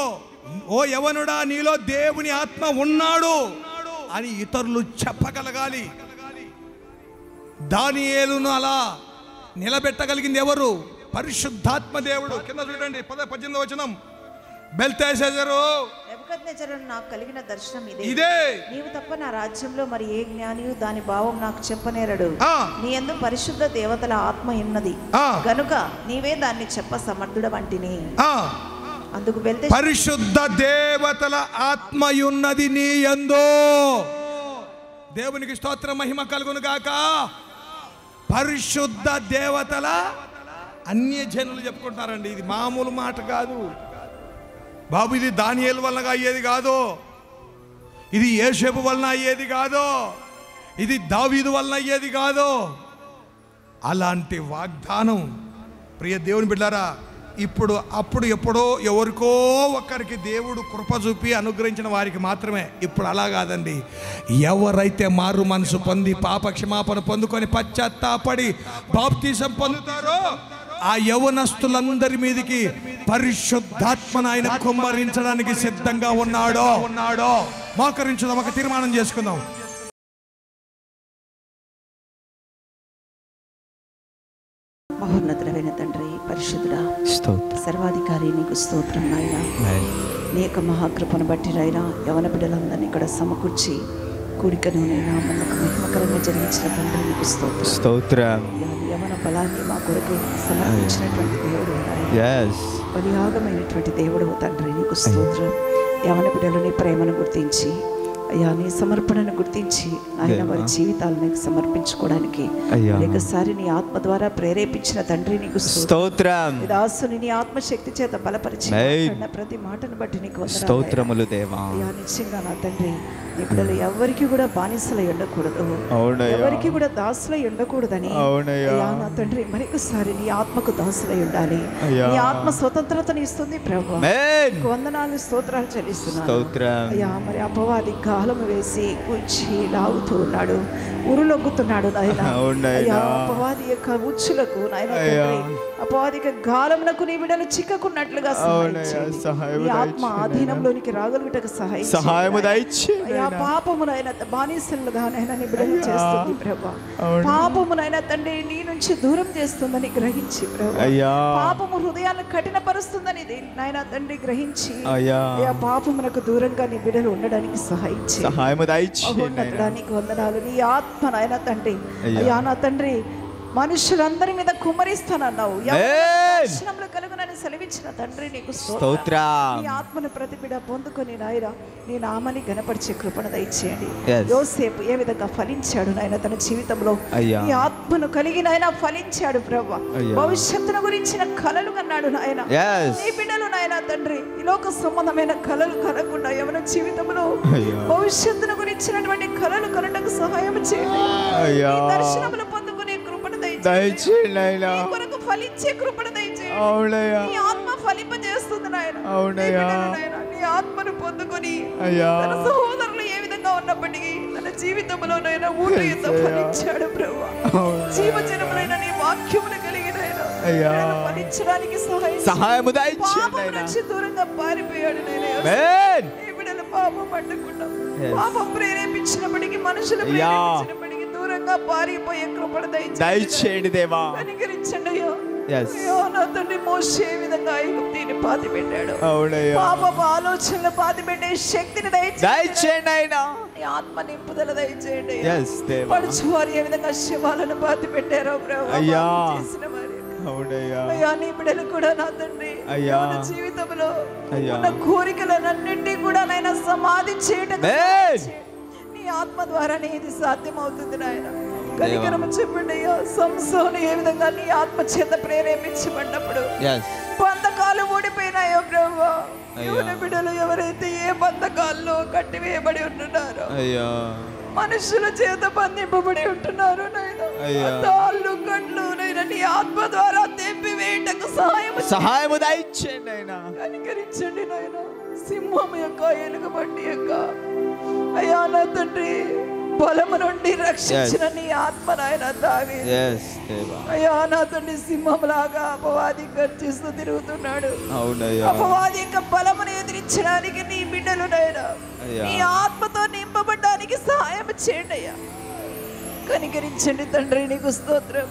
ఓ యవనుడా, నీలో దేవుని ఆత్మ ఉన్నాడు అని ఇతరులు చెప్పగలగాలి. దానియేలును అలా నిలబెట్టగలిగింది ఎవరు? పరిశుద్ధాత్మ దేవుడు. కింద చూడండి 18వ వచనం. బెల్తెషాజరు నెబుకద్నెజరును నాకు కలిగిన దర్శనం ఇదే. నీవు తప్ప నా రాజ్యంలో మరి ఏ జ్ఞానియు దాని భావం నాకు చెప్పనేరడు. నీ యందు పరిశుద్ధ దేవతల ఆత్మ ఉన్నది గనుక నీవే దాన్ని చెప్ప సమర్థుడ వంటిని. అందుకు పరిశుద్ధ దేవతల ఆత్మయున్నది నీ యందు. దేవునికి స్తోత్ర, మహిమ కలుగును గాక. పరిశుద్ధ దేవతల అన్యజనులు చెప్పుకుంటారండి. ఇది మామూలు మాట కాదు బాబు. ఇది దానియేలు వలన అయ్యేది కాదు. ఇది యోసేపు వలన అయ్యేది కాదు. ఇది దావీదు వలన అయ్యేది కాదు. అలాంటి వాగ్దానం ప్రియ దేవుని బిడ్డారా, అప్పుడు ఎప్పుడో ఎవరికో ఒక్కరికి దేవుడు కృప చూపి అనుగ్రహించిన వారికి మాత్రమే. ఇప్పుడు అలా కాదండి. ఎవరైతే మారు మనసు పొంది పాప క్షమాపణ పొందుకొని పశ్చాత్తాపడి బాప్తీసం పొందుతారో ఆ యవనస్తులందరి మీదకి పరిశుద్ధాత్మను ఆయన కుమ్మరించడానికి సిద్ధంగా ఉన్నాడో. మోకరించుదాం, ఒక తీర్మానం చేసుకుందాం. మహోన్నతుడైన తండ్రి, పరిశుద్ధుడా, సర్వాధికారి, నీకు స్తోత్రం నాయనా. నీ యొక్క మహాకృపను బట్టి నాయనా యవన బిడ్డలందరినీ ఇక్కడ సమకూర్చి కూడికను నైనా మనకు మహిమకరంగా జరిగించిన తండ్రి, నీకు స్తోత్రం. యవన బలాన్ని మా కొరకు సమర్పించినటువంటి దేవుడు, బలియాగమైనటువంటి దేవుడు తండ్రి, నీకు స్తోత్రం. యవన బిడ్డలు నీ ప్రేమను గుర్తించి అయ్యా, నీ సమర్పణను గుర్తించి ఆయన వారి జీవితాలను నీకు సమర్పించుకోవడానికి ఒకసారి నీ ఆత్మ ద్వారా ప్రేరేపించిన తండ్రి, నీకు స్తోత్రం. దాసుని నీ ఆత్మశక్తి చేత బలపరిచి ప్రతి మాటను బట్టి నీకు స్తోత్రములు దేవా. నిశ్చయంగా నా తండ్రి, నీ బిడ్డలు ఎవరికి కూడా బానిసలై ఉండకూడదు, ఎవరికి కూడా దాసులై ఉండకూడదని నా తండ్రి మరొకసారి నీ ఆత్మకు దాసులై ఉండాలి. నీ ఆత్మ స్వతంత్రతను ఇస్తుంది ప్రభు. వందనాలు, స్తోత్రాలు చెల్లిస్తున్నాను అయ్యా. మరి అపవాది గాలం వేసి కూర్చి లాగుతూ ఉన్నాడు, ఉరులొగ్గుతున్నాడు నాయన. అపవాది యొక్క ఉచ్చులకు నాయన, అపవాది యొక్క గాలమునకు నీ బిడ్డలు చిక్కకున్నట్లుగా నీ ఆత్మ ఆధీనంలోనికి రాగలుగుటకు సహాయము దయచేయండి. పాపమునైనా బానిసలుగా నైనా నీ బిడ్డలు చేస్తుంది ప్రభు. పాపమునైనా తండ్రి నీ నుంచి దూరం చేస్తుందని గ్రహించి ప్రభు, పాపము హృదయాలను కఠినపరుస్తుందని నాయన తండ్రి గ్రహించి పాపమునకు దూరంగా నీ బిడ్డలు ఉండడానికి సహాయించడానికి వందనాలు. నీ ఆత్మ నాయన తండ్రి, అయ్యా నా తండ్రి మనుషులందరి మీద కుమ్మరిస్తానన్నావు, దర్శనంలో కలుగునని సెలవిచ్చిన తండ్రి నీకు స్తోత్రం. నీ ఆత్మను ప్రతి బిడ్డ పొందుకొని నాయన నీ నామాన్ని గణపరిచే కృపను దయచేయండి. Yes. యోసేపు ఏ విధంగా ఫలించాడు నాయన తన జీవితంలో, అయ్యా. నీ ఆత్మను కలిగి నాయన ఫలించాడు ప్రభువా. అయ్యా. భవిష్యత్తును గురించిన కలలు కన్నాడు నాయన. Yes. నీ బిడ్డలు నాయన తండ్రి ఈ లోక సంబంధమైన కలలు కనకుండా ఎవరి జీవితంలో అయ్యా. భవిష్యత్తును గురించినటువంటి కలలు కనటకు సహాయం చేయండి. అయ్యా. ఈ దర్శనములు పొందుకునే కృపను దయచేయండి. దయచేయండి నాయనా. నీ కొరకు ఫలించే కృపను దయచేయండి. అవునయ్యా. నీ ఆత్మ ఫలింపజేస్తుంది నాయన. అవునయ్యా. నీ బిడ్డలు నాయన నీ ఆత్మను పొందుకొని అయ్యా. తన సహోదరులు ఏ విధంగా ఉన్నప్పటికీ తన జీవితంలో నాయన ఊరు ఎంత ఫలించాడు ప్రభువా. జీవజనములైన నీ వాక్యమును కలిగిన అయ్యా. ఫలించడానికి సహాయము దయచేయండి పాపం నాయనా. నుంచి దూరంగా పారిపోయాడు నాయన. ఆమేన్. నీ బిడ్డలు పాపం పట్టకుండా Yes. పాపం ప్రేరేపించినప్పటికీ మనుషులు అయ్యా. ప్రేరేపించినప్పటికీ దూరంగా పారిపోయే కృపను దయచేయండి దేవా. కనికరించండి అయ్యా. Yes. అయ్యో నా తండ్రి మోషే ఏ విధంగా ఐగుప్తిని పాతి పెట్టాడు, అవునయ్యా. పాపపు ఆలోచనలు పాతి పెట్టే శక్తిని దయచేయండి నాయనా. నీ ఆత్మ నింపుదల దయచేయండి అయ్యా. Yes, దేవా. పడుచువారు ఏ విధంగా శవాలను పాతి పెట్టారో ప్రభువా, అయ్యా. పాపం చేసిన వారి అవునయ్యా. అయ్యా నీ బిడ్డలు కూడా నా తండ్రి అయ్యా. యవ్వన జీవితంలో అయ్యా. ఉన్న కోరికలన్నింటినీ కూడా నాయన సమాధి చేయటం ఆమేన్. నీ ఆత్మ ద్వారానే ఇది సాధ్యమవుతుంది నాయన. కనికరము చెప్పండి అయ్యా. సంసోను ఏ విధంగా నీ ఆత్మ చేత ప్రేరేపించబడినప్పుడు Yes. బంధకాలు ఊడిపోయినాయో ప్రభువా. అయ్యా. యవ్వన బిడ్డలు ఎవరైతే ఏ బంధకాల్లో కట్టివేయబడి ఉంటున్నారో, అయ్యా. మనుషుల చేత బంధింపబడి ఉంటున్నారు నాయన. అయ్యా. తాళ్ళు కట్లు నాయన నీ ఆత్మ ద్వారా తెంపివేయటకు సహాయము దయచేయండి నాయనా. కనికరించండి నాయన. సింహం యొక్క ఎలుగుబంటి యొక్క అయ్యా నా తండ్రి బలము నుండి రక్షించిన నీ ఆత్మ నాయన దావీదు. Yes, దేవా. అయ్యా నా తండ్రి సింహంలాగా అపవాది గర్జిస్తూ తిరుగుతున్నాడు. అవునయ్యా. అపవాది యొక్క బలమును ఎదిరించడానికి నీ బిడ్డలు నాయన అయ్యా. నీ ఆత్మతో నింపబడడానికి సహాయం చేయండి అయ్యా. కనికరించండి తండ్రి నీకు స్తోత్రం.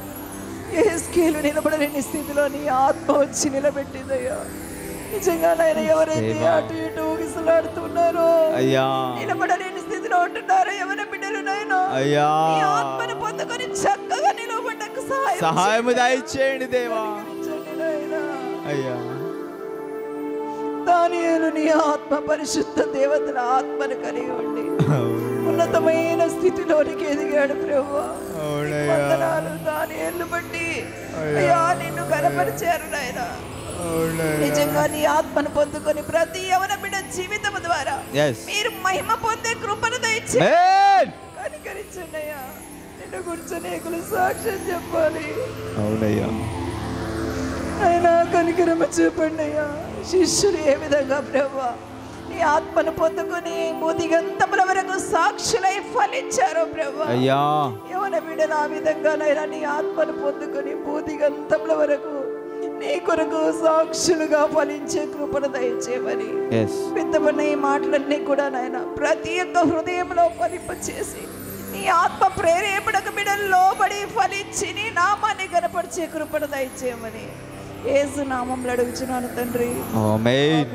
యెహెజ్కేలు నిలబడలేని స్థితిలో నీ ఆత్మ వచ్చి నిలబెట్టిందయ్యా. నిజంగా నాయన ఎవరైతే అటు ఇటు ఊగిసలాడుతున్నారో, అయ్యా. నిలబడలేని స్థితిలో ఉంటున్నారో ఎవరి బిడ్డలు నాయన అయ్యా. నీ ఆత్మను పొందుకొని చక్కగా నిలబడ్డకు సహాయము దయచేయండి దేవా. కనికరించండి నాయనా. అయ్యా. దానియేలు నీ ఆత్మ పరిశుద్ధ దేవతల ఆత్మను కలిగి ఉండి ఉన్నతమైన స్థితిలోనికి ఎదిగాడు ప్రభువా. అవునయ్యా. వందనాలు దానియేలును బట్టి అయ్యా నిన్ను కనపరిచారు నాయనా. అవునయ్యా. నిజంగా నీ ఆత్మను పొందుకొని ప్రతి యవన బిడ్డ జీవితం ద్వారా Yes. మీరు మహిమ పొందే కృపను దయచేయండి. ఆమేన్. కనికరించండి అయ్యా. నిన్ను గురించి నీకులు సాక్ష్యం చెప్పాలి అవునయ్యా. అయినా కనికరమ చూపండి అయ్యా. శిష్యులు ఏ విధంగా ప్రభువా నీ ఆత్మను పొందుకొని భూదిగంతముల వరకు సాక్షులై ఫలించారో ప్రభువా. అయ్యా. యవన బిడ్డలు ఆ విధంగానైనా నీ ఆత్మను పొందుకొని భూదిగంతముల వరకు నీ కొరకు సాక్షులుగా ఫలించే కృపను దయచేయమని Yes. విత్తబడిన ఈ మాటలన్నీ కూడా నాయన ప్రతి ఒక్క హృదయంలో ఫలింపచేసి నీ ఆత్మ ప్రేరేపణకు బిడ్డలు లోబడి ఫలించి నీ నామాన్ని కనపరిచే కృపను దయచేయమని యేసు నామంలో అడుగుచున్నాను తండ్రి. ఆమేన్. ఆమేన్.